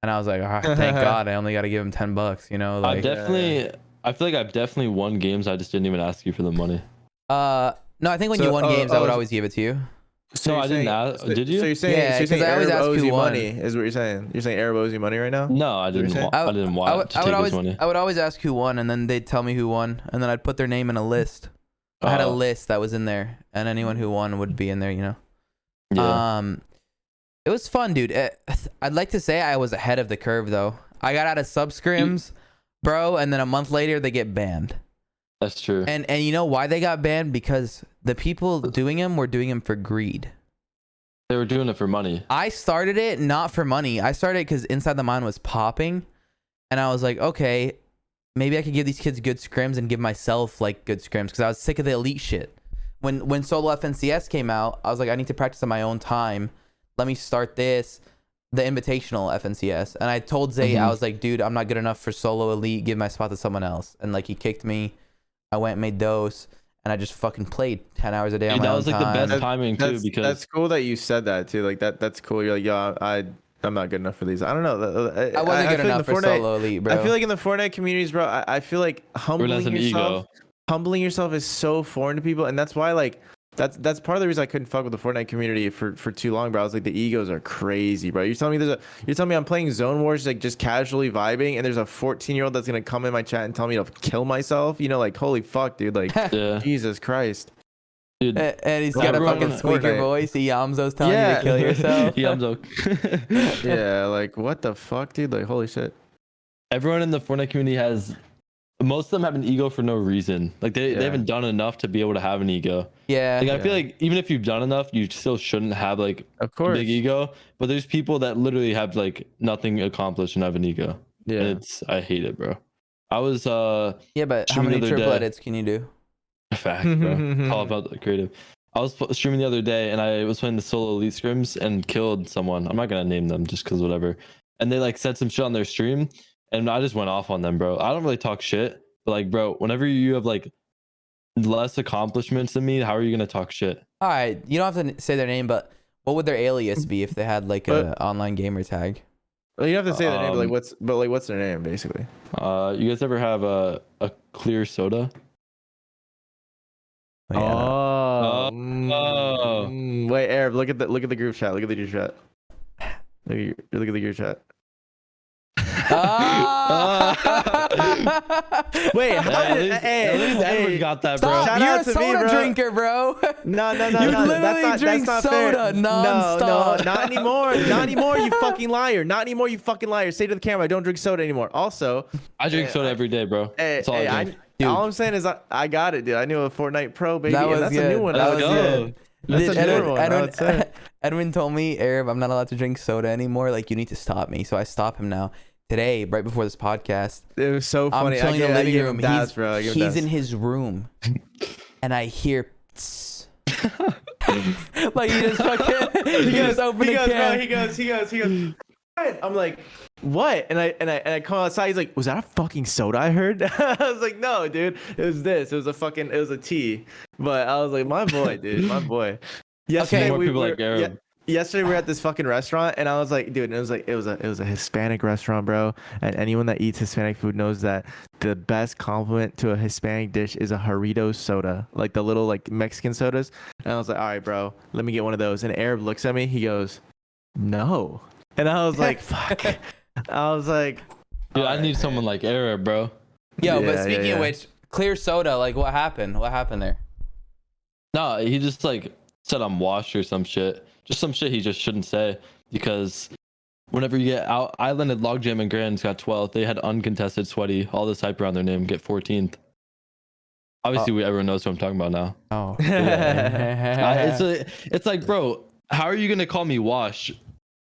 And I was like, oh, thank God, I only got to give him $10. You know, like I feel like I've definitely won games. I just didn't even ask you for the money. No, I think when you won games, I would always give it to you. So I didn't ask. Did you? So you're saying I always ask who won. Money is what you're saying. You're saying Arab owes you money right now? No, I didn't. I didn't want to take his money. I would always ask who won, and then they'd tell me who won, and then I'd put their name in a list. I had a list that was in there, and anyone who won would be in there. You know. Yeah. It was fun, dude. I'd like to say I was ahead of the curve, though. I got out of sub scrims, bro, and then a month later they get banned. That's true. And you know why they got banned? Because the people doing them were doing them for greed. They were doing it for money. I started it not for money. I started it because Inside the Mine was popping, and I was like, okay, maybe I could give these kids good scrims and give myself like good scrims because I was sick of the elite shit. When solo FNCS came out, I was like, I need to practice on my own time. Let me start the invitational FNCS. And I told Zay, I was like, dude, I'm not good enough for solo elite. Give my spot to someone else. And like he kicked me. I went and made dose. And I just fucking played 10 hours a day on my own time. That was like the best timing too, because that's cool that you said that too. Like that's cool. You're like, yo, I'm not good enough for these. I don't know. I wasn't good enough for solo elite, bro. I feel like in the Fortnite communities, bro, I feel like humbling yourself is so foreign to people, and that's why like that's part of the reason I couldn't fuck with the Fortnite community for too long, bro. I was like, the egos are crazy, bro. You're telling me I'm playing Zone Wars like just casually vibing, and there's a 14-year-old that's gonna come in my chat and tell me to kill myself. You know, like holy fuck, dude. Like Jesus Christ. Dude, and he's got a fucking squeaker voice. Yamzo's telling you to kill yourself. Yamzo. Yeah, like what the fuck, dude? Like holy shit. Everyone in the Fortnite community most of them have an ego for no reason. Like they haven't done enough to be able to have an ego. Yeah. Like I feel like even if you've done enough, you still shouldn't have like a big ego. But there's people that literally have like nothing accomplished and have an ego. Yeah. And I hate it, bro. I was Yeah, but how streaming many the other triple day. edits can you do? Fact, bro. It's all about the creative. I was streaming the other day and I was playing the solo elite scrims and killed someone. I'm not gonna name them just because whatever. And they like said some shit on their stream, and I just went off on them, bro. I don't really talk shit, but like, bro, whenever you have like less accomplishments than me, how are you gonna talk shit? All right, you don't have to say their name, but what would their alias be if they had like a online gamer tag? Well, you have to say their name, but what's their name basically? You guys ever have a clear soda? Yeah. Oh. Oh. Wait, Arab, look at the group chat. Look at the group chat. Look at the group chat. Wait, at least Edward got that, bro. Stop, Shout you're out a to soda me, bro. drinker, bro. No. You literally drink that's not soda fair. nonstop. No, not anymore. Not anymore, you fucking liar. Not anymore, you fucking liar. Say to the camera, I don't drink soda anymore. Also, I drink soda every day, bro. That's all I drink. all I'm saying is I got it, dude. I knew a Fortnite Pro, baby. That was and that's good. a new one. That Let's was go. good. That's a newer one, I would say. Edwin told me, Arab, I'm not allowed to drink soda anymore. Like, you need to stop me. So I stop him now. Today, right before this podcast, It was so funny. I'm chilling in the living room. Das, bro. He's in his room, and I hear, like he just fucking, he just opened the can. He goes. I'm like, what? And I come outside. He's like, was that a fucking soda I heard? I was like, no, dude. It was this. It was a tea. But I was like, my boy, dude, my boy. Yesterday More people like Arab. Yesterday we were at this fucking restaurant, and I was like, dude, it was a Hispanic restaurant, bro. And anyone that eats Hispanic food knows that the best compliment to a Hispanic dish is a Jarritos soda, like the little like Mexican sodas. And I was like, all right, bro, let me get one of those. And Arab looks at me, he goes, no. And I was like, fuck. I was like, dude, I need someone like Arab, bro. Yo, but speaking of which, clear soda, like what happened? What happened there? No, he just like said I'm washed or some shit. Just some shit he just shouldn't say, because whenever you get out, Island and Logjam and Grand's got 12th. They had uncontested Sweaty, all this hype around their name, get 14th. Obviously, everyone knows what I'm talking about now. Oh, it's like, bro, how are you gonna call me wash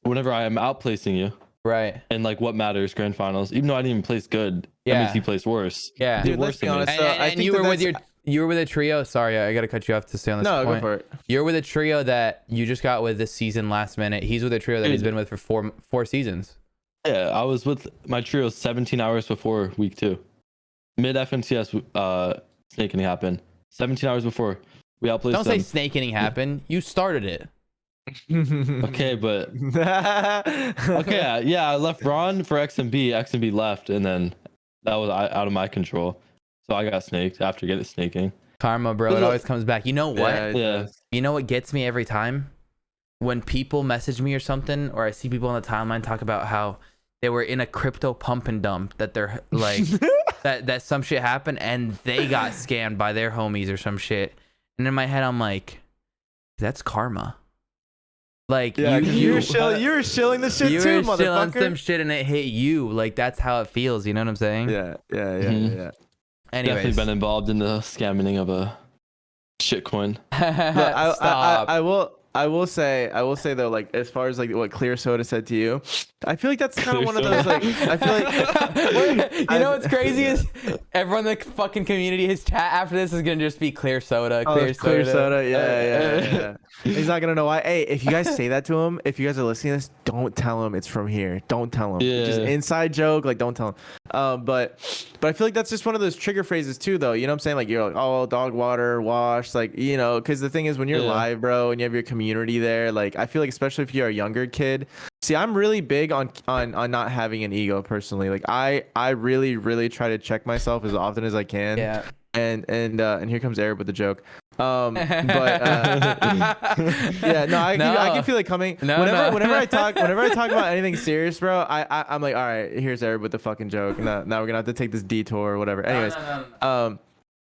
whenever I am outplacing you? right. And like, what matters? Grand finals, even though I didn't even place good, that Yeah. means he placed worse. Yeah. dude, let's be honest. And you were with a trio. Sorry, I gotta cut you off to stay on this No, point. go for it. You're with a trio that you just got with this season last minute. He's with a trio that he's been with for four seasons. Yeah, I was with my trio 17 hours before week 2. Mid FNCS snake inning happened. 17 hours before we outplayed them. Don't say snake inning happened. You started it. Okay, but okay, yeah, I left Ron for XMB. XMB left, and then that was out of my control. So I got snaked after getting snaking. Karma, bro. It always comes back. You know what? Yeah. You know what gets me every time? When people message me or something, or I see people on the timeline talk about how they were in a crypto pump and dump, that they're like that some shit happened and they got scammed by their homies or some shit. And in my head, I'm like, that's karma. Like you were shilling the shit you too, were shilling motherfucker. some shit and it hit you. Like that's how it feels. You know what I'm saying? Yeah. Anyways. Definitely been involved in the scamming of a shitcoin. Stop. I will say though, like as far as like what Clear Soda said to you, I feel like that's kind of one of those like I feel like you know what's crazy is everyone in the fucking community, his chat after this is gonna just be Clear Soda, Clear Soda. Yeah. He's not gonna know why. Hey, if you guys say that to him, if you guys are listening to this, don't tell him it's from here. Don't tell him. Yeah. Just inside joke, like don't tell him. But I feel like that's just one of those trigger phrases too, though. You know what I'm saying? Like you're like, oh, dog water, wash, like you know, because the thing is when you're live, bro, and you have your community there, like I feel like especially if you're a younger kid. See, I'm really big on not having an ego personally. Like I really try to check myself as often as I can. Yeah. And here comes Eric with the joke. Yeah, no, I can feel it coming. Whenever I talk about anything serious, bro, I'm like, all right, here's Eric with the fucking joke. Now we're gonna have to take this detour or whatever. Anyways,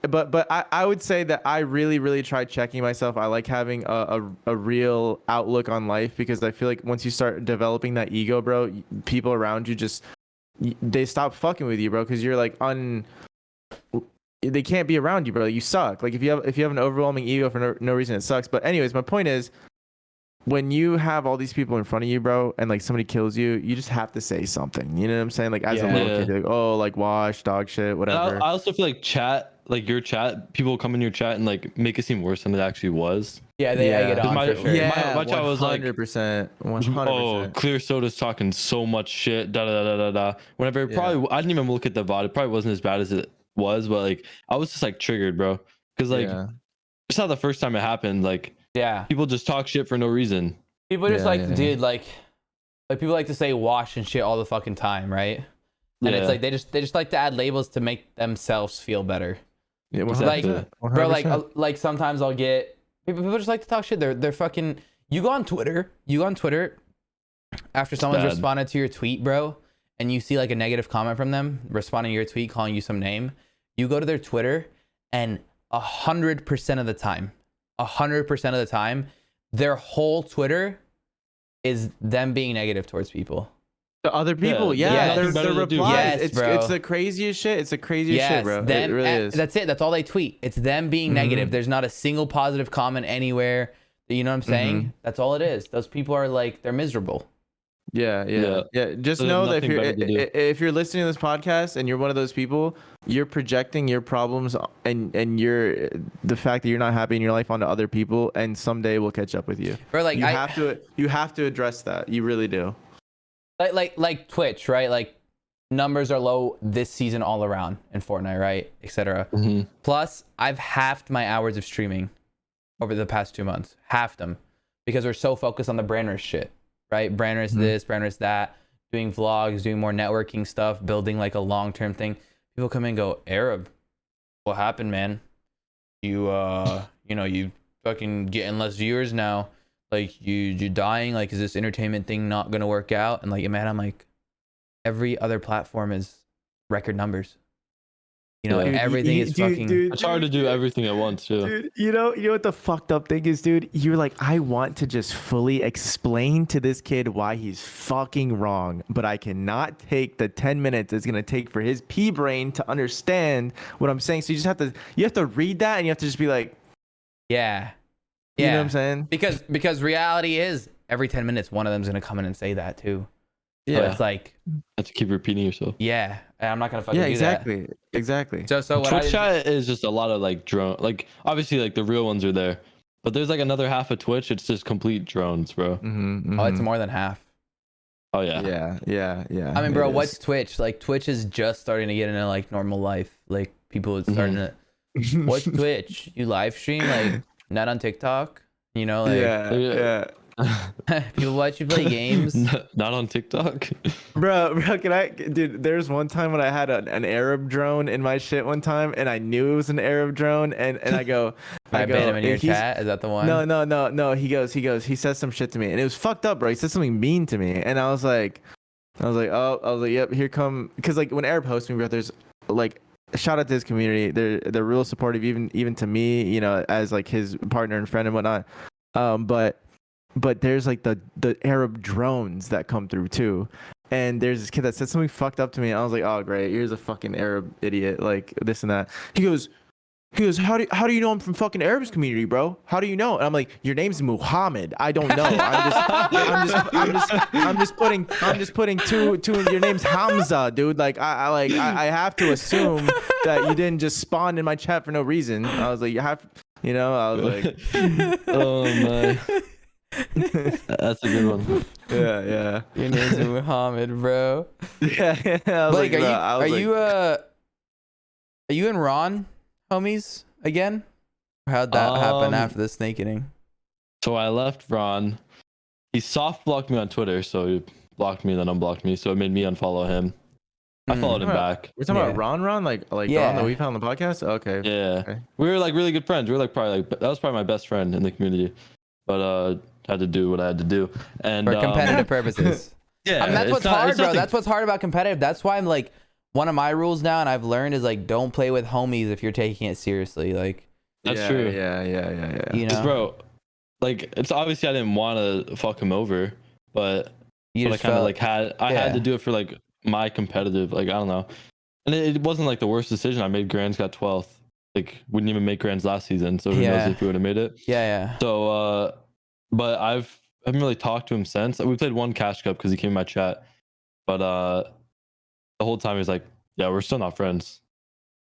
but I would say that I really try checking myself. I like having a real outlook on life because I feel like once you start developing that ego, bro, people around you they stop fucking with you, bro, because you're like they can't be around you, bro. You suck. Like if you have an overwhelming ego for no reason, it sucks. But anyways, my point is, when you have all these people in front of you, bro, and like somebody kills you, you just have to say something. You know what I'm saying? Like as a little kid, you're like, oh, like wash, dog shit, whatever. I also feel like chat, like your chat, people come in your chat and like make it seem worse than it actually was. Yeah, they egg it on for sure. Yeah, my chat was like 100%. oh, Clear Soda's talking so much shit, da da da da da. Whenever I didn't even look at the VOD. It probably wasn't as bad as it was, but like I was just like triggered, bro, because like it's not the first time it happened. Like people just talk shit for no reason. People just dude, like people like to say wash and shit all the fucking time, right? And it's like they just like to add labels to make themselves feel better. Yeah, like 100%. Bro, like sometimes I'll get people just like to talk shit. They're fucking. You go on Twitter after someone's responded to your tweet, bro, and you see like a negative comment from them responding to your tweet, calling you some name. You go to their Twitter, and 100% of the time, their whole Twitter is them being negative towards people. To other people, their replies. It's the craziest shit. It's the craziest shit, bro. It really is. That's it. That's all they tweet. It's them being negative. There's not a single positive comment anywhere. You know what I'm saying? That's all it is. Those people are like, they're miserable. Yeah. Just know that if you're listening to this podcast and you're one of those people, you're projecting your problems and you're the fact that you're not happy in your life onto other people, and someday we'll catch up with you. Or like you have to address that. You really do. Like Twitch, right? Like numbers are low this season all around in Fortnite, right? Etc. Plus, I've halved my hours of streaming over the past 2 months. Halved them because we're so focused on the brand risk shit, right? Brand risk this, brand risk that, doing vlogs, doing more networking stuff, building like a long-term thing. People come in and go, Arab, what happened, man? You you fucking getting less viewers now. Like you dying, like is this entertainment thing not gonna work out? And like, man, I'm like, every other platform is record numbers. You know, everything is fucking. It's hard to do everything at once, too. Dude, you know what the fucked up thing is, dude? You're like, I want to just fully explain to this kid why he's fucking wrong, but I cannot take the 10 minutes it's gonna take for his pea brain to understand what I'm saying. So you have to read that, and you have to just be like, yeah. You know what I'm saying? Because reality is every 10 minutes one of them's gonna come in and say that too. So it's like you have to keep repeating yourself. Yeah, and I'm not gonna fucking do that. Exactly. So Twitch chat is just a lot of like drone. Like obviously like the real ones are there, but there's like another half of Twitch. It's just complete drones, bro. Oh, it's more than half. Oh yeah. Yeah. I mean, bro, what's Twitch? Like Twitch is just starting to get into like normal life. Like people are starting to. What's Twitch? You live stream like. Not on TikTok, you know, like yeah. people watch you play games. Not on TikTok, bro. Dude, there's one time when I had an Arab drone in my shit one time, and I knew it was an Arab drone, and I go, I ban him in your chat. Is that the one? No. He says some shit to me, and it was fucked up, bro. He said something mean to me, and I was like, yep, here come, because like when Arab hosts me, bro, there's like. Shout out to his community. They're real supportive, even to me, you know, as like his partner and friend and whatnot. But there's like the Arab drones that come through too. And there's this kid that said something fucked up to me. I was like, oh great, here's a fucking Arab idiot, like this and that. He goes, how do you know I'm from fucking Arab's community, bro? How do you know? And I'm like, your name's Muhammad. I don't know. I'm just putting two. Your name's Hamza, dude. Like I have to assume that you didn't just spawn in my chat for no reason. I was like, I was like, oh my. That's a good one. Yeah. Your name's Muhammad, bro. Yeah. Blake, are you and Ron homies again? How'd that happen after the snake eating? So I left Ron. He soft blocked me on Twitter, so he blocked me, then unblocked me, so it made me unfollow him. I followed him back. We're talking about Ron, like Ron that we found on the podcast. Okay. Yeah. Okay. We were like really good friends. We were like that was probably my best friend in the community, but had to do what I had to do, and for competitive purposes. Yeah, I mean, that's what's hard, bro. That's what's hard about competitive. That's why I'm like. One of my rules now, and I've learned, is like don't play with homies if you're taking it seriously. Like that's true. Yeah. You know, bro. Like it's obviously I didn't want to fuck him over, but I kind of like had to do it for like my competitive. Like I don't know, and it wasn't like the worst decision. I made Grands, got 12th. Like we didn't even make Grands last season, so who knows if we would have made it. Yeah. So, but haven't really talked to him since. We played one Cash Cup because he came in my chat, but the whole time he's like, "Yeah, we're still not friends."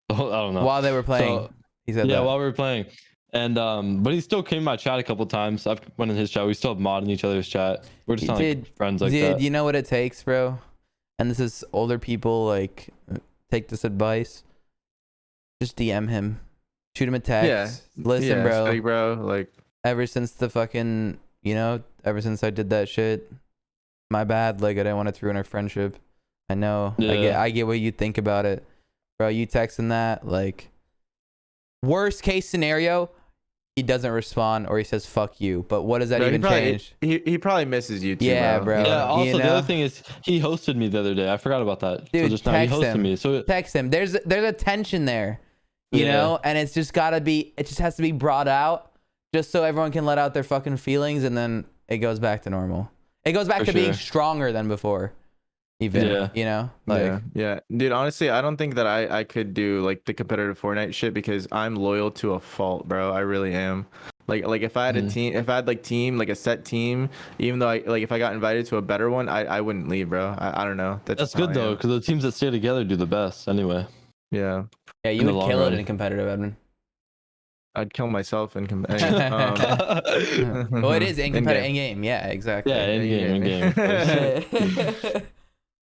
I don't know. While they were playing, So, he said yeah, that. while we were playing, and but he still came in my chat a couple times. I've went in his chat. We still have mod in each other's chat. We're just not like friends like that. You know what it takes, bro? And this is older people, like, take this advice. Just DM him, shoot him a text. Listen, bro. Like, bro, like, ever since the fucking, ever since I did that shit, my bad. Like, I didn't want to ruin our friendship. I know. Yeah. I get what you think about it, bro. You texting that, like, worst case scenario, he doesn't respond or he says fuck you. But what does that even change? He probably misses you too. Yeah, bro. Yeah. Also, the other thing is he hosted me the other day. I forgot about that. Dude, so just now he hosted him. me. So text him. There's a tension there, you know, and it's just gotta be. It just has to be brought out, just so everyone can let out their fucking feelings, and then it goes back to normal. It goes back to being stronger than before. Even, like, yeah, dude, honestly, I don't think that I could do like the competitive Fortnite shit because I'm loyal to a fault, bro. I really am. Like if I had a team, if I had like a set team, even though if I got invited to a better one, I wouldn't leave, bro. I don't know. That's good though, because the teams that stay together do the best anyway. Yeah, you would kill it in competitive, Edmund. I'd kill myself in well, it is in competitive in game. Yeah, exactly. Yeah, in game.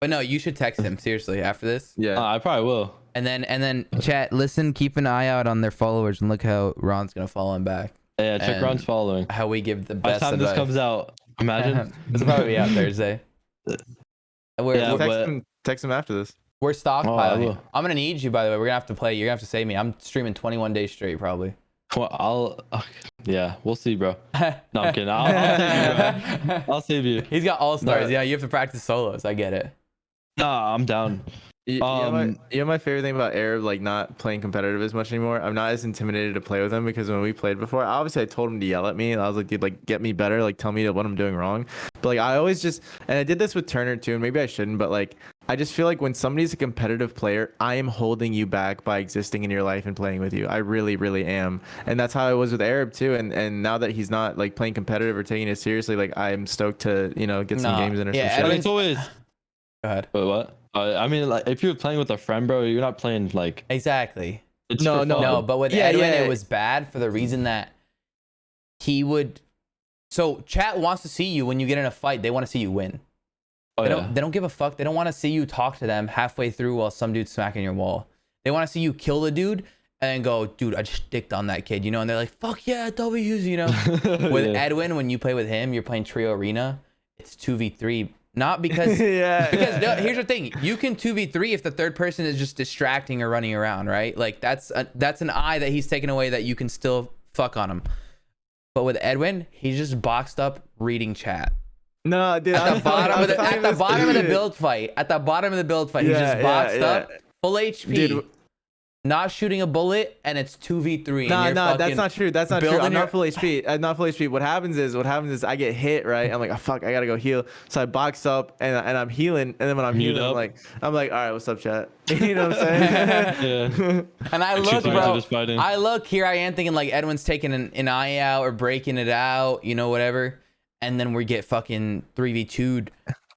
But no, you should text him seriously after this. Yeah, I probably will. And then chat. Listen, keep an eye out on their followers and look how Ron's gonna follow him back. Yeah, check Ron's following. How we give the best. By the time this comes out, imagine. It's probably be out Thursday. Text him after this. We're stockpiling. I'm gonna need you, by the way. We're gonna have to play. You're gonna have to save me. I'm streaming 21 days straight, probably. Well, yeah, we'll see, bro. No, I'm kidding. I'll save you, bro. I'll save you. He's got all stars. Yeah, you have to practice solos. I get it. Nah, I'm down. You know my favorite thing about Arab, like not playing competitive as much anymore. I'm not as intimidated to play with him because when we played before, obviously I told him to yell at me. And I was like, dude, like get me better, like tell me what I'm doing wrong. But like I always just, and I did this with Turner too, and maybe I shouldn't, but like I just feel like when somebody's a competitive player, I am holding you back by existing in your life and playing with you. I really, really am, and that's how I was with Arab too. And now that he's not like playing competitive or taking it seriously, like I'm stoked to get some games in or some shit. But it's always. Go ahead. Wait, what? I mean, like, if you're playing with a friend, bro, you're not playing like exactly. No. But with Edwin, it was bad for the reason that he would. So chat wants to see you when you get in a fight. They want to see you win. They don't give a fuck. They don't want to see you talk to them halfway through while some dude's smacking your wall. They want to see you kill the dude and then go, dude, I just dicked on that kid, And they're like, fuck yeah, W's, With Edwin, when you play with him, you're playing Trio Arena. It's 2v3. Not because, because here's the thing. You can 2v3 if the third person is just distracting or running around, right? Like that's an eye that he's taken away that you can still fuck on him. But with Edwin, he's just boxed up reading chat. No, dude. At the bottom of the build fight. At the bottom of the build fight, he's just boxed up, full HP. Dude. Not shooting a bullet, and it's 2v3. No, that's not true. That's not true. I'm not full HP. I'm not full HP. What happens is I get hit, right? I'm like, oh, fuck, I gotta go heal. So I box up and I'm healing, and then when I'm healing, I'm like, all right, what's up, chat? You know what I'm saying? Yeah. And I look, bro. I look here. I am thinking like Edwin's taking an eye out or breaking it out, whatever. And then we get fucking 3v2'd.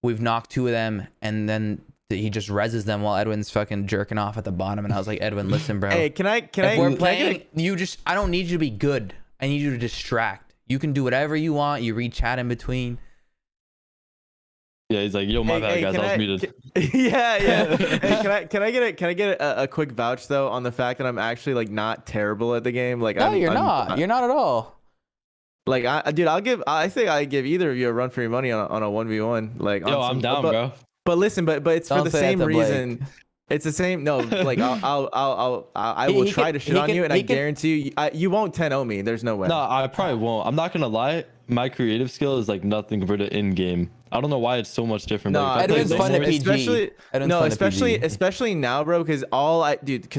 We've knocked two of them, and then he just reses them while Edwin's fucking jerking off at the bottom. And I was like, Edwin, listen, bro. Hey, if we're playing, I don't need you to be good. I need you to distract. You can do whatever you want. You read chat in between. Yeah, he's like, yo, my bad, guys. I was muted. Yeah. Hey, can I get a quick vouch though on the fact that I'm actually like not terrible at the game? Like, no, you're not. You're not at all. Like, I think I give either of you a run for your money on a 1v1. Like, yo, I'm down, bro. But listen, but it's for the same reason. It's the same. No, like I will try to shit on you, and I guarantee you won't 10-0 me. There's no way. No, I probably won't. I'm not gonna lie. My creative skill is like nothing compared to in game. I don't know why it's so much different. No, Edwin's fun to PG. Especially now, bro. Because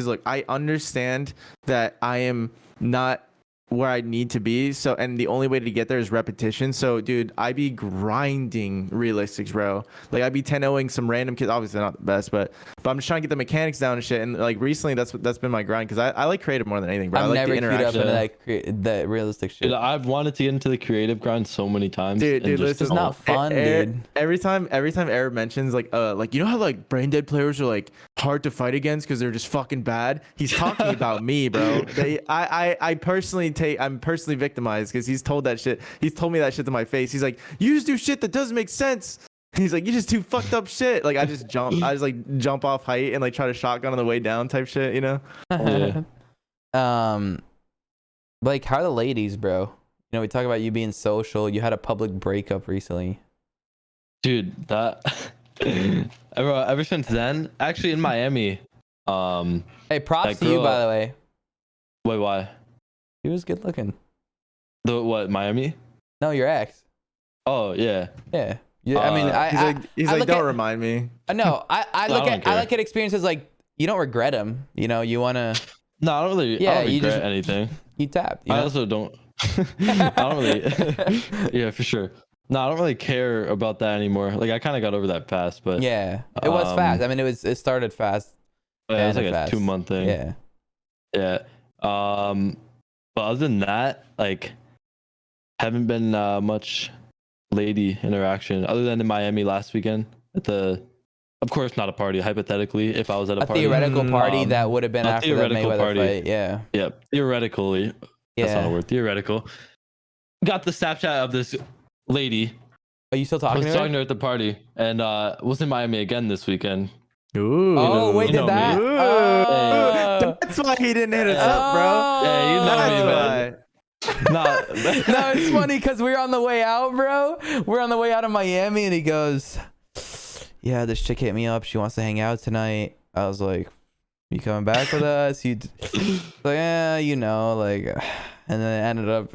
look, I understand that I am not where I need to be. So, and the only way to get there is repetition. So, dude, I be grinding realistics, bro. Like I be 10-0ing some random kids. Obviously not the best, but I'm just trying to get the mechanics down and shit. And like recently, that's been my grind because I like creative more than anything, bro. I I'm like never the queued up interaction. into that realistic shit. Dude, I've wanted to get into the creative grind so many times. Dude, it's listen, not fun, dude. Every time Arab mentions like you know how like brain dead players are like hard to fight against because they're just fucking bad. He's talking about me, bro. I'm personally victimized because he's told that shit. He's told me that shit to my face. He's like, you just do shit that doesn't make sense. He's like, you just do fucked up shit. Like I just jump off height and like try to shotgun on the way down type shit, you know? Yeah. Like how are the ladies, bro? You know, we talk about you being social. You had a public breakup recently. Dude, that ever since then, actually in Miami. Hey, props to you, by the way. Wait, why? He was good looking. The what? Miami? No, your ex. Oh yeah. Yeah. Yeah. I mean, he's like, don't remind me. No, I look at experiences like you don't regret them. You know, you wanna. No, I don't really. Yeah, I don't you regret just anything. You tapped. You I know? also don't. I don't really. Yeah, for sure. No, I don't really care about that anymore. Like I kind of got over that fast, but yeah, it was fast. I mean, it started fast. Yeah, it was like a 2-month thing. Yeah. Yeah. But other than that, like, haven't been much lady interaction other than in Miami last weekend at the. Of course, not a party. Hypothetically, if I was at a party, theoretical party that would have been after the Mayweather party. Fight. Yeah. Yeah. Theoretically, that's not a word. Theoretical. Got the Snapchat of this lady. Are you still talking to her? I was talking to her at the party, and was in Miami again this weekend. Ooh. Oh, wait, did that? That's why he didn't hit us up, bro. Yeah, you know me, man. No, it's funny because we're on the way out, bro. We're on the way out of Miami, and he goes, yeah, this chick hit me up. She wants to hang out tonight. I was like, you coming back with us? Like, yeah, you know, like, and then it ended up,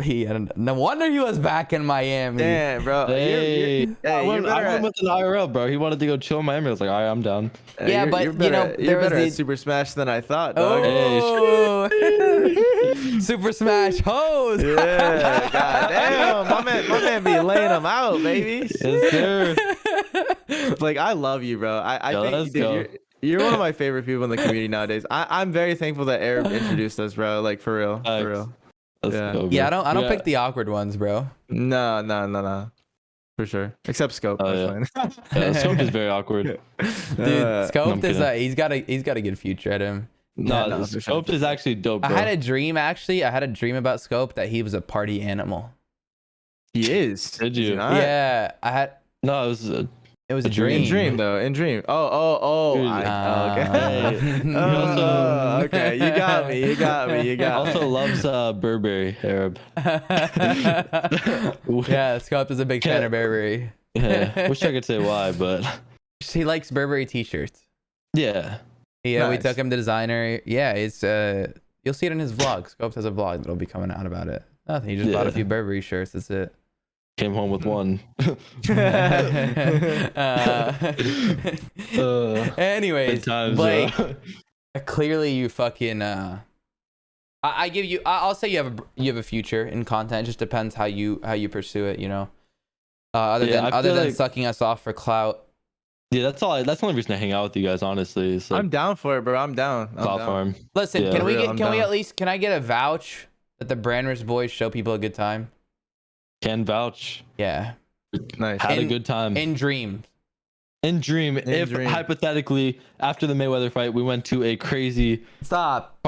no wonder he was back in Miami. Yeah, bro. I went with an IRL, bro. He wanted to go chill in Miami. I was like, all right, I'm down. Yeah, but you're better, you're better at Super Smash than I thought, dog. Oh, Super Smash hoes. Yeah, goddamn, my man be laying them out, baby. Yes, sir. Like I love you, bro. I think dude, you're one of my favorite people in the community nowadays. I'm very thankful that Arab introduced us, bro. Like for real, for real. Yeah, I don't pick the awkward ones, bro. No. For sure. Except Scope. That's fine. Yeah, Scope is very awkward. Dude, Scope is he's got a good future at him. No, Scope is actually dope, bro. I had a dream about Scope that he was a party animal. He is. Did you? Yeah, I had. No, it was a dream. In dream though. In dream. Oh. Okay. Okay. You got me. Also loves Burberry Arab. Yeah, Scott is a big fan of Burberry. Yeah. Wish I could say why, but he likes Burberry t-shirts. Yeah. Yeah, nice. We took him to designer. Yeah, it's you'll see it in his vlog. Scopes has a vlog that'll be coming out about it. Nothing. He just bought a few Burberry shirts. That's it. Came home with one. Anyways, times, Blake, clearly you fucking I'll say you have a future in content. It just depends how you pursue it, you know. Other than sucking us off for clout. Yeah, that's all. That's the only reason I hang out with you guys, honestly. Like, I'm down for it, bro. I'm down. Platform. Listen, can I get a vouch that the Branders boys show people a good time? Can vouch. Yeah. Nice. Had a good time. In dream. If hypothetically after the Mayweather fight we went to a crazy Stop.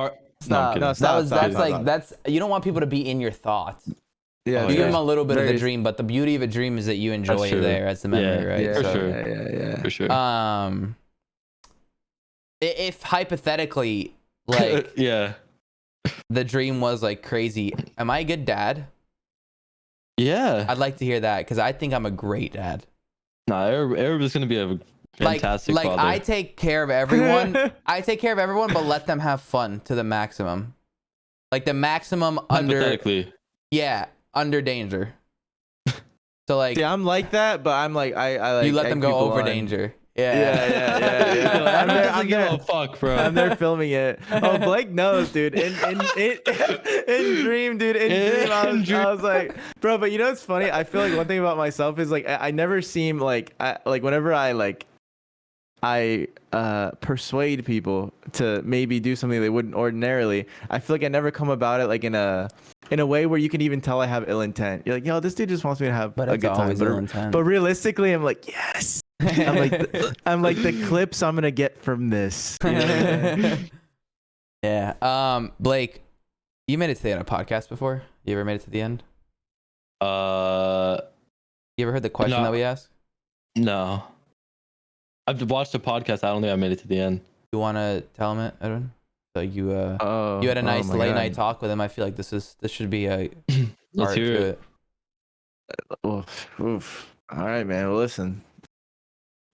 No, that's you don't want people to be in your thoughts. Yeah, you give them a little bit of the dream, but the beauty of a dream is that you enjoy it there as the memory, right? Yeah, for sure. If hypothetically, like, yeah, the dream was like crazy, am I a good dad? Yeah, I'd like to hear that because I think I'm a great dad. Nah, Arab is gonna be a fantastic father. I take care of everyone. But let them have fun to the maximum. Like the maximum under danger. So like, see, I'm like that, but I'm like I like you let them go over danger. Yeah. Edwin doesn't give a fuck, bro. I'm there filming it. Oh, Blake knows, dude. In Dream, dude. In Dream, I was like, bro. But you know what's funny? I feel like one thing about myself is like I never seem like whenever I persuade people to maybe do something they wouldn't ordinarily. I feel like I never come about it like in a way where you can even tell I have ill intent. You're like, yo, this dude just wants me to have a good time. But realistically, I'm like, yes. I'm like the clips I'm gonna get from this. You know? Yeah. Blake, you made it to the end of a podcast before? You ever made it to the end? You ever heard the question that we asked? No. I've watched a podcast. I don't think I made it to the end. You want to tell him it, Edwin? So you had a nice late night talk with him. I feel like this should be a Let's hear it. Oof. All right, man. Well, listen,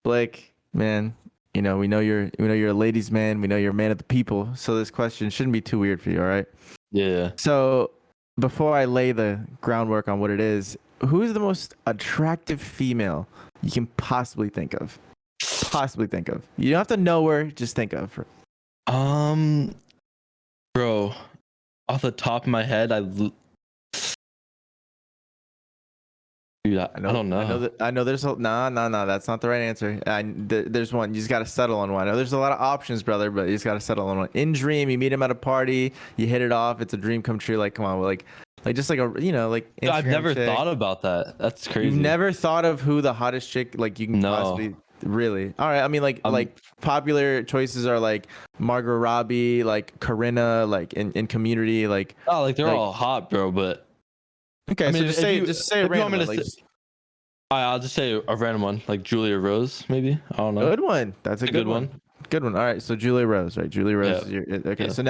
Blake, man. You know we know you're a ladies' man. We know you're a man of the people. So this question shouldn't be too weird for you. All right. Yeah. So before I lay the groundwork on what it is, who's the most attractive female you can possibly think of? You don't have to know her, just think of her. Bro, off the top of my head, dude, I don't know. I know there's no, that's not the right answer. There's one. You just got to settle on one. I know there's a lot of options, brother, but you just got to settle on one. In Dream, you meet him at a party, you hit it off, it's a dream come true. Like, come on, like just like a, you know, like Instagram I've never thought about that. That's crazy. You've never thought of who the hottest chick like you can possibly. Really? All right. I mean, like popular choices are like Margot Robbie, like Corinna, like in Community, like. Oh, like they're all hot, bro. But okay, I mean, so just say a random one. I'll just say a random one, like Julia Rose, maybe. I don't know. Good one. That's a good one. Good one. All right. So Julia Rose, right? Julia Rose. Yeah. Okay. Yeah. So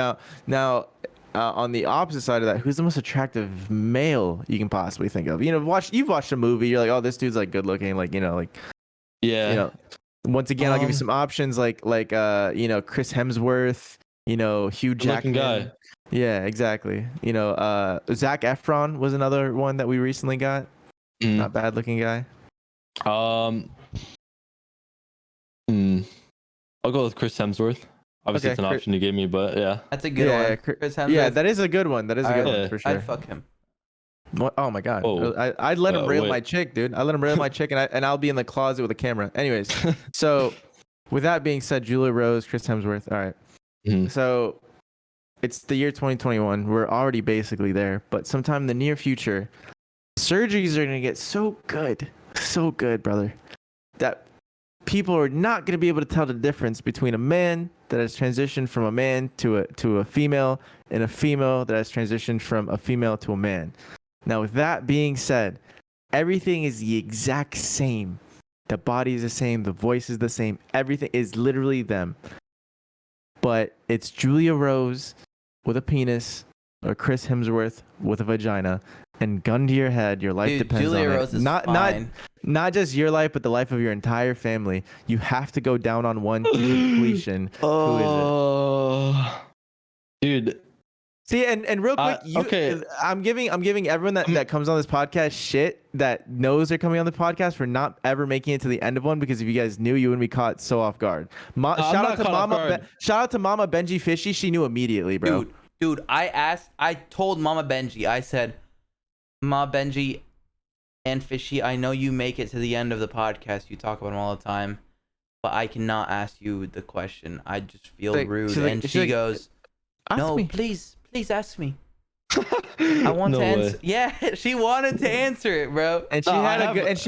now. On the opposite side of that, who's the most attractive male you can possibly think of? You know, you've watched a movie, you're like, oh, this dude's like good looking, like, you know, like. Yeah. You know, once again, I'll give you some options like you know, Chris Hemsworth, you know, Hugh Jackman. Guy. Yeah, exactly. You know, Zac Efron was another one that we recently got. Not bad looking guy. I'll go with Chris Hemsworth. Obviously, it's an option you gave me, but yeah. That's a good one. Chris Hemsworth. Yeah, that is a good one. That is a good one for sure. I'd fuck him. What? Oh my god! I'd let him rail my chick, dude. I let him rail my chick, and I'll be in the closet with a camera. Anyways, so with that being said, Julia Rose, Chris Hemsworth. All right. So it's the year 2021. We're already basically there, but sometime in the near future, surgeries are gonna get so good, brother, that people are not gonna be able to tell the difference between a man that has transitioned from a man to a female, and a female that has transitioned from a female to a man. Now, with that being said, everything is the exact same. The body is the same. The voice is the same. Everything is literally them. But it's Julia Rose with a penis or Chris Hemsworth with a vagina. And gun to your head, your life depends Julia on Rose it. is fine. Not just your life, but the life of your entire family. You have to go down on one to completion. Who is it? Dude. See, and real quick, okay. I'm giving everyone that comes on this podcast shit that knows they're coming on the podcast for not ever making it to the end of one, because if you guys knew, you wouldn't be caught so off guard. Shout out to Mama Benji Fishy. She knew immediately, bro. Dude, I told Mama Benji, I said, Ma Benji and Fishy, I know you make it to the end of the podcast. You talk about them all the time, but I cannot ask you the question. I just feel rude. And she goes, no, please ask me. I want to answer. Yeah, she wanted to answer it, bro. And she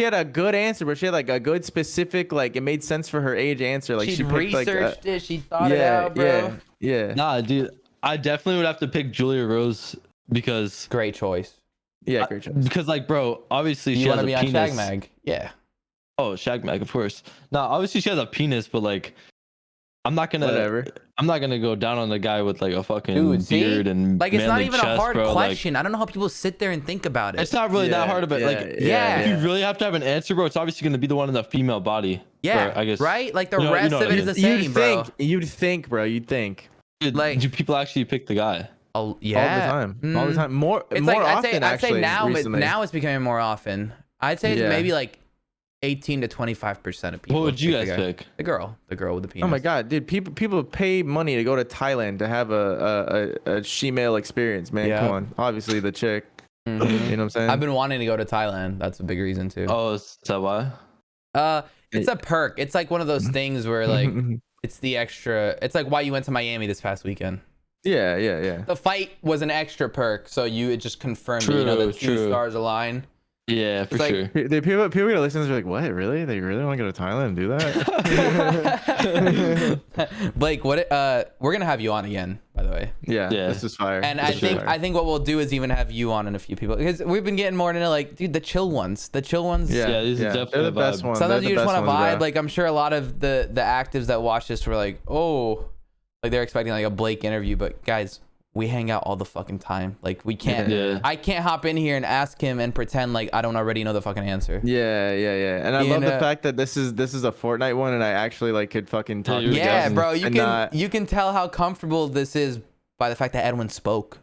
had a good answer, but she had like a good specific, like it made sense for her age answer. Like she researched it, she thought it out, bro. Yeah. Nah, dude, I definitely would have to pick Julia Rose because great choice. Yeah, great choice. Because like, bro, obviously she has a penis. You want to be on Shag Mag? Yeah. Oh, Shag Mag, of course. Now, obviously she has a penis, but like, I'm not gonna go down on the guy with like a fucking beard and like it's not even chest, a hard bro. question. Like, I don't know how people sit there and think about it. It's not really that hard of it. If you really have to have an answer, bro, it's obviously gonna be the one in the female body. Yeah, bro, I guess. Right? Like the rest of it is the same, bro. You'd think, bro. You'd think. Dude, like, do people actually pick the guy? Oh yeah, all the time. More it's more like, often. I'd say now, but now it's becoming more often. I'd say maybe like 18 to 25% of people. What would you pick guys pick? The girl with the penis. Oh my god, dude! People pay money to go to Thailand to have a she-male experience, man. Yeah. Come on, obviously the chick. Mhm. You know what I'm saying? I've been wanting to go to Thailand. That's a big reason too. Oh, is that why? It's a perk. It's like one of those things where like it's the extra. It's like why you went to Miami this past weekend. Yeah. The fight was an extra perk, so it just confirmed that, you know, the two stars align. Yeah, for sure. People gonna listen to this like, what? Really? They really want to go to Thailand and do that? Blake, we're gonna have you on again, by the way. Yeah. This is fire. And I think what we'll do is even have you on and a few people, because we've been getting more into like, dude, the chill ones. Yeah, these are definitely they're the best ones. Sometimes you just want to vibe. Like I'm sure a lot of the actives that watch this were like, oh, like they're expecting like a Blake interview, but guys, we hang out all the fucking time. Like we can't. Yeah. I can't hop in here and ask him and pretend like I don't already know the fucking answer. Yeah. And I love the fact that this is a Fortnite one, and I actually like could fucking talk. Yeah, bro. You can tell how comfortable this is by the fact that Edwin spoke.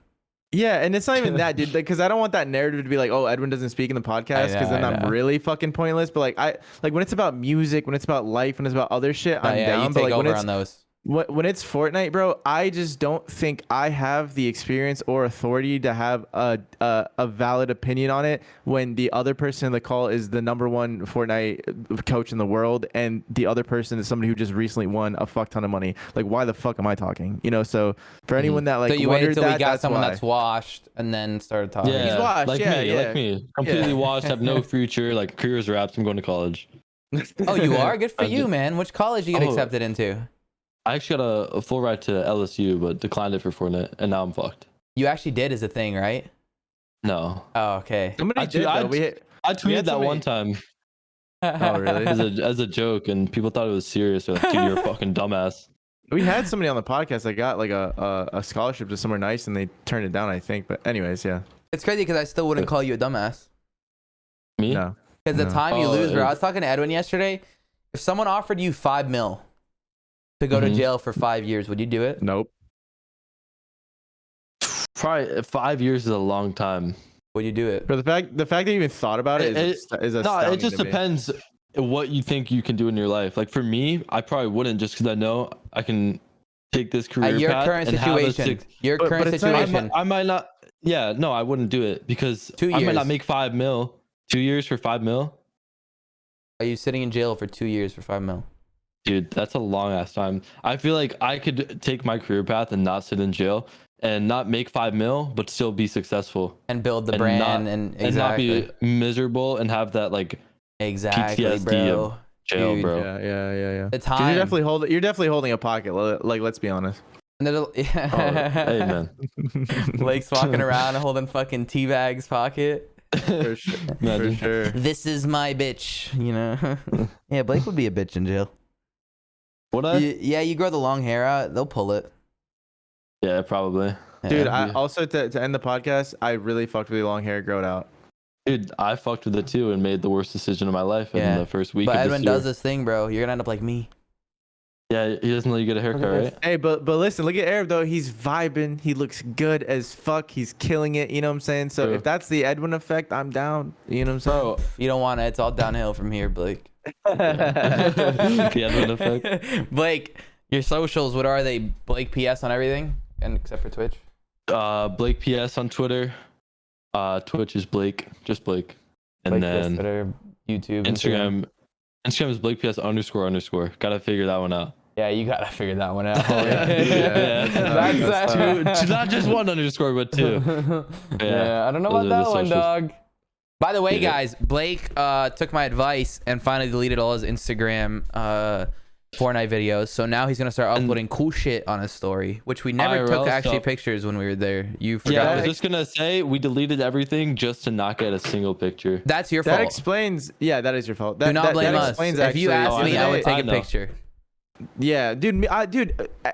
Yeah, and it's not even that, dude. Because I don't want that narrative to be like, oh, Edwin doesn't speak in the podcast, because then I'm really fucking pointless. But like when it's about music, when it's about life, when it's about other shit, I'm down. You but take like over on those. When it's Fortnite, bro, I just don't think I have the experience or authority to have a valid opinion on it when the other person in the call is the #1 Fortnite coach in the world, and the other person is somebody who just recently won a fuck ton of money. Like, why the fuck am I talking? You know, so for anyone that like, so you waited until we got someone that's washed and then started talking. Yeah, he's washed, like me, completely washed, have no future, like career's wrapped. I'm going to college. Oh, you are? Good for you, man. Which college you get accepted into? I actually got a full ride to LSU, but declined it for Fortnite, and now I'm fucked. You actually did is a thing, right? No. Oh, okay. Somebody did, I tweeted that one time. Oh, really? as a joke, and people thought it was serious. They're like, dude, you're a fucking dumbass. We had somebody on the podcast that got like a scholarship to somewhere nice, and they turned it down, I think. But anyways, yeah. It's crazy because I still wouldn't call you a dumbass. Me? No. Because the time you lose, bro. I was talking to Edwin yesterday. If someone offered you $5 million to go to jail for 5 years, would you do it? Nope. Probably 5 years is a long time. Would you do it? But the fact that you even thought about it is astounding. No, it just depends what you think you can do in your life. Like for me, I probably wouldn't, just because I know I can take this career your path current and situation. Your current situation. I might not. Yeah, no, I wouldn't do it because 2 years. I might not make $5 million. 2 years for $5 million. Are you sitting in jail for 2 years for $5 million? Dude, that's a long ass time. I feel like I could take my career path and not sit in jail and not make $5 million, but still be successful and build the brand and not be miserable and have that like PTSD bro. Of jail, Dude. bro. Yeah. The time You're definitely holding a pocket. Like, let's be honest. Hey man, Blake's walking around holding fucking teabags pocket. For sure. This is my bitch, you know. Yeah, Blake would be a bitch in jail. Would I? You grow the long hair out, they'll pull it. Yeah, probably. Dude, I also to end the podcast, I really fucked with the long hair, grow it out. Dude, I fucked with it too and made the worst decision of my life in the first week. But of Edwin does this thing, bro. You're gonna end up like me. Yeah, he doesn't let you get a haircut, right? Hey, but listen, look at Arab though. He's vibing. He looks good as fuck. He's killing it. You know what I'm saying? So if that's the Edwin effect, I'm down. You know what I'm saying? Bro, you don't want it. It's all downhill from here, Blake. The Edwin effect. Blake, your socials, what are they? Blake PS on everything, and except for Twitch. Blake PS on Twitter. Twitch is Blake, just Blake, and Blake then PS, Twitter, YouTube, Instagram. Instagram is Blake PS __. Gotta figure that one out. Yeah, you gotta figure that one out. That's not just one underscore, but two. Yeah, I don't know about that one, dog. By the way, guys, Blake took my advice and finally deleted all his Instagram Fortnite videos. So now he's gonna start uploading cool shit on his story, which we never took actually pictures when we were there. You forgot. Yeah, I was just gonna say we deleted everything just to not get a single picture. That's your fault. That explains. Yeah, that is your fault. Do not blame us. If you asked me, I would take a know. picture. Yeah, dude, Arab,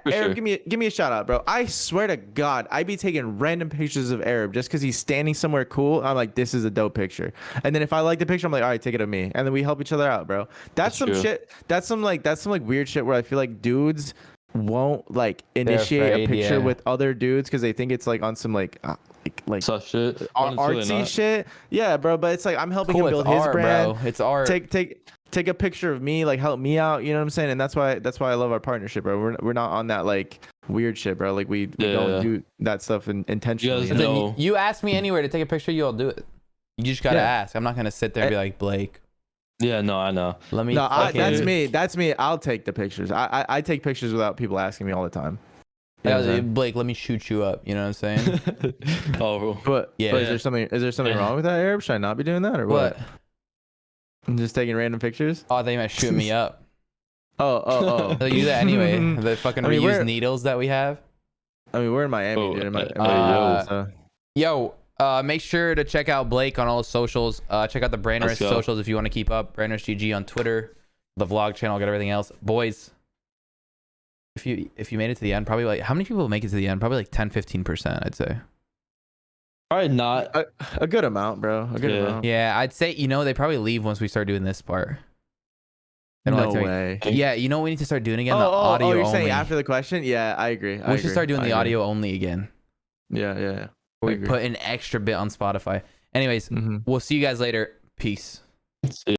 sure. give me a shout out, bro. I swear to God, I be taking random pictures of Arab just because he's standing somewhere cool. I'm like, this is a dope picture. And then if I like the picture, I'm like, all right, take it of me. And then we help each other out, bro. That's some shit. That's some weird shit where I feel like dudes won't like initiate a picture with other dudes because they think it's like on some like such shit, artsy shit. Yeah, bro. But it's like I'm helping him build his art, brand. Bro. It's art. take a picture of me, like help me out. You know what I'm saying? And that's why I love our partnership, bro. We're not on that like weird shit, bro. Like we go and do that stuff intentionally. You guys know. You ask me anywhere to take a picture, you all do it. You just gotta ask. I'm not gonna sit there and be like, Blake. Yeah, no, I know. Let me. No, that's me. That's me. I'll take the pictures. I take pictures without people asking me all the time. You know Blake, let me shoot you up. You know what I'm saying? Oh, but is there something wrong with that, Arab? Should I not be doing that or what? I'm just taking random pictures. Oh, they might shoot me up. Oh. They'll use that anyway. The fucking reused needles that we have. I mean, we're in Miami, dude. Make sure to check out Blake on all his socials. Check out the Brandrest socials if you want to keep up. Brandrest GG on Twitter, the vlog channel, got everything else. Boys, if you made it to the end, probably like how many people make it to the end? Probably like 10-15%, I'd say. Probably not a good amount, bro. A good amount. Yeah, I'd say they probably leave once we start doing this part. No way. Yeah, you know what we need to start doing again? The audio you're only. saying after the question? Yeah, I agree. We should start doing the audio only again. Yeah. We put an extra bit on Spotify. Anyways, we'll see you guys later. Peace. See ya.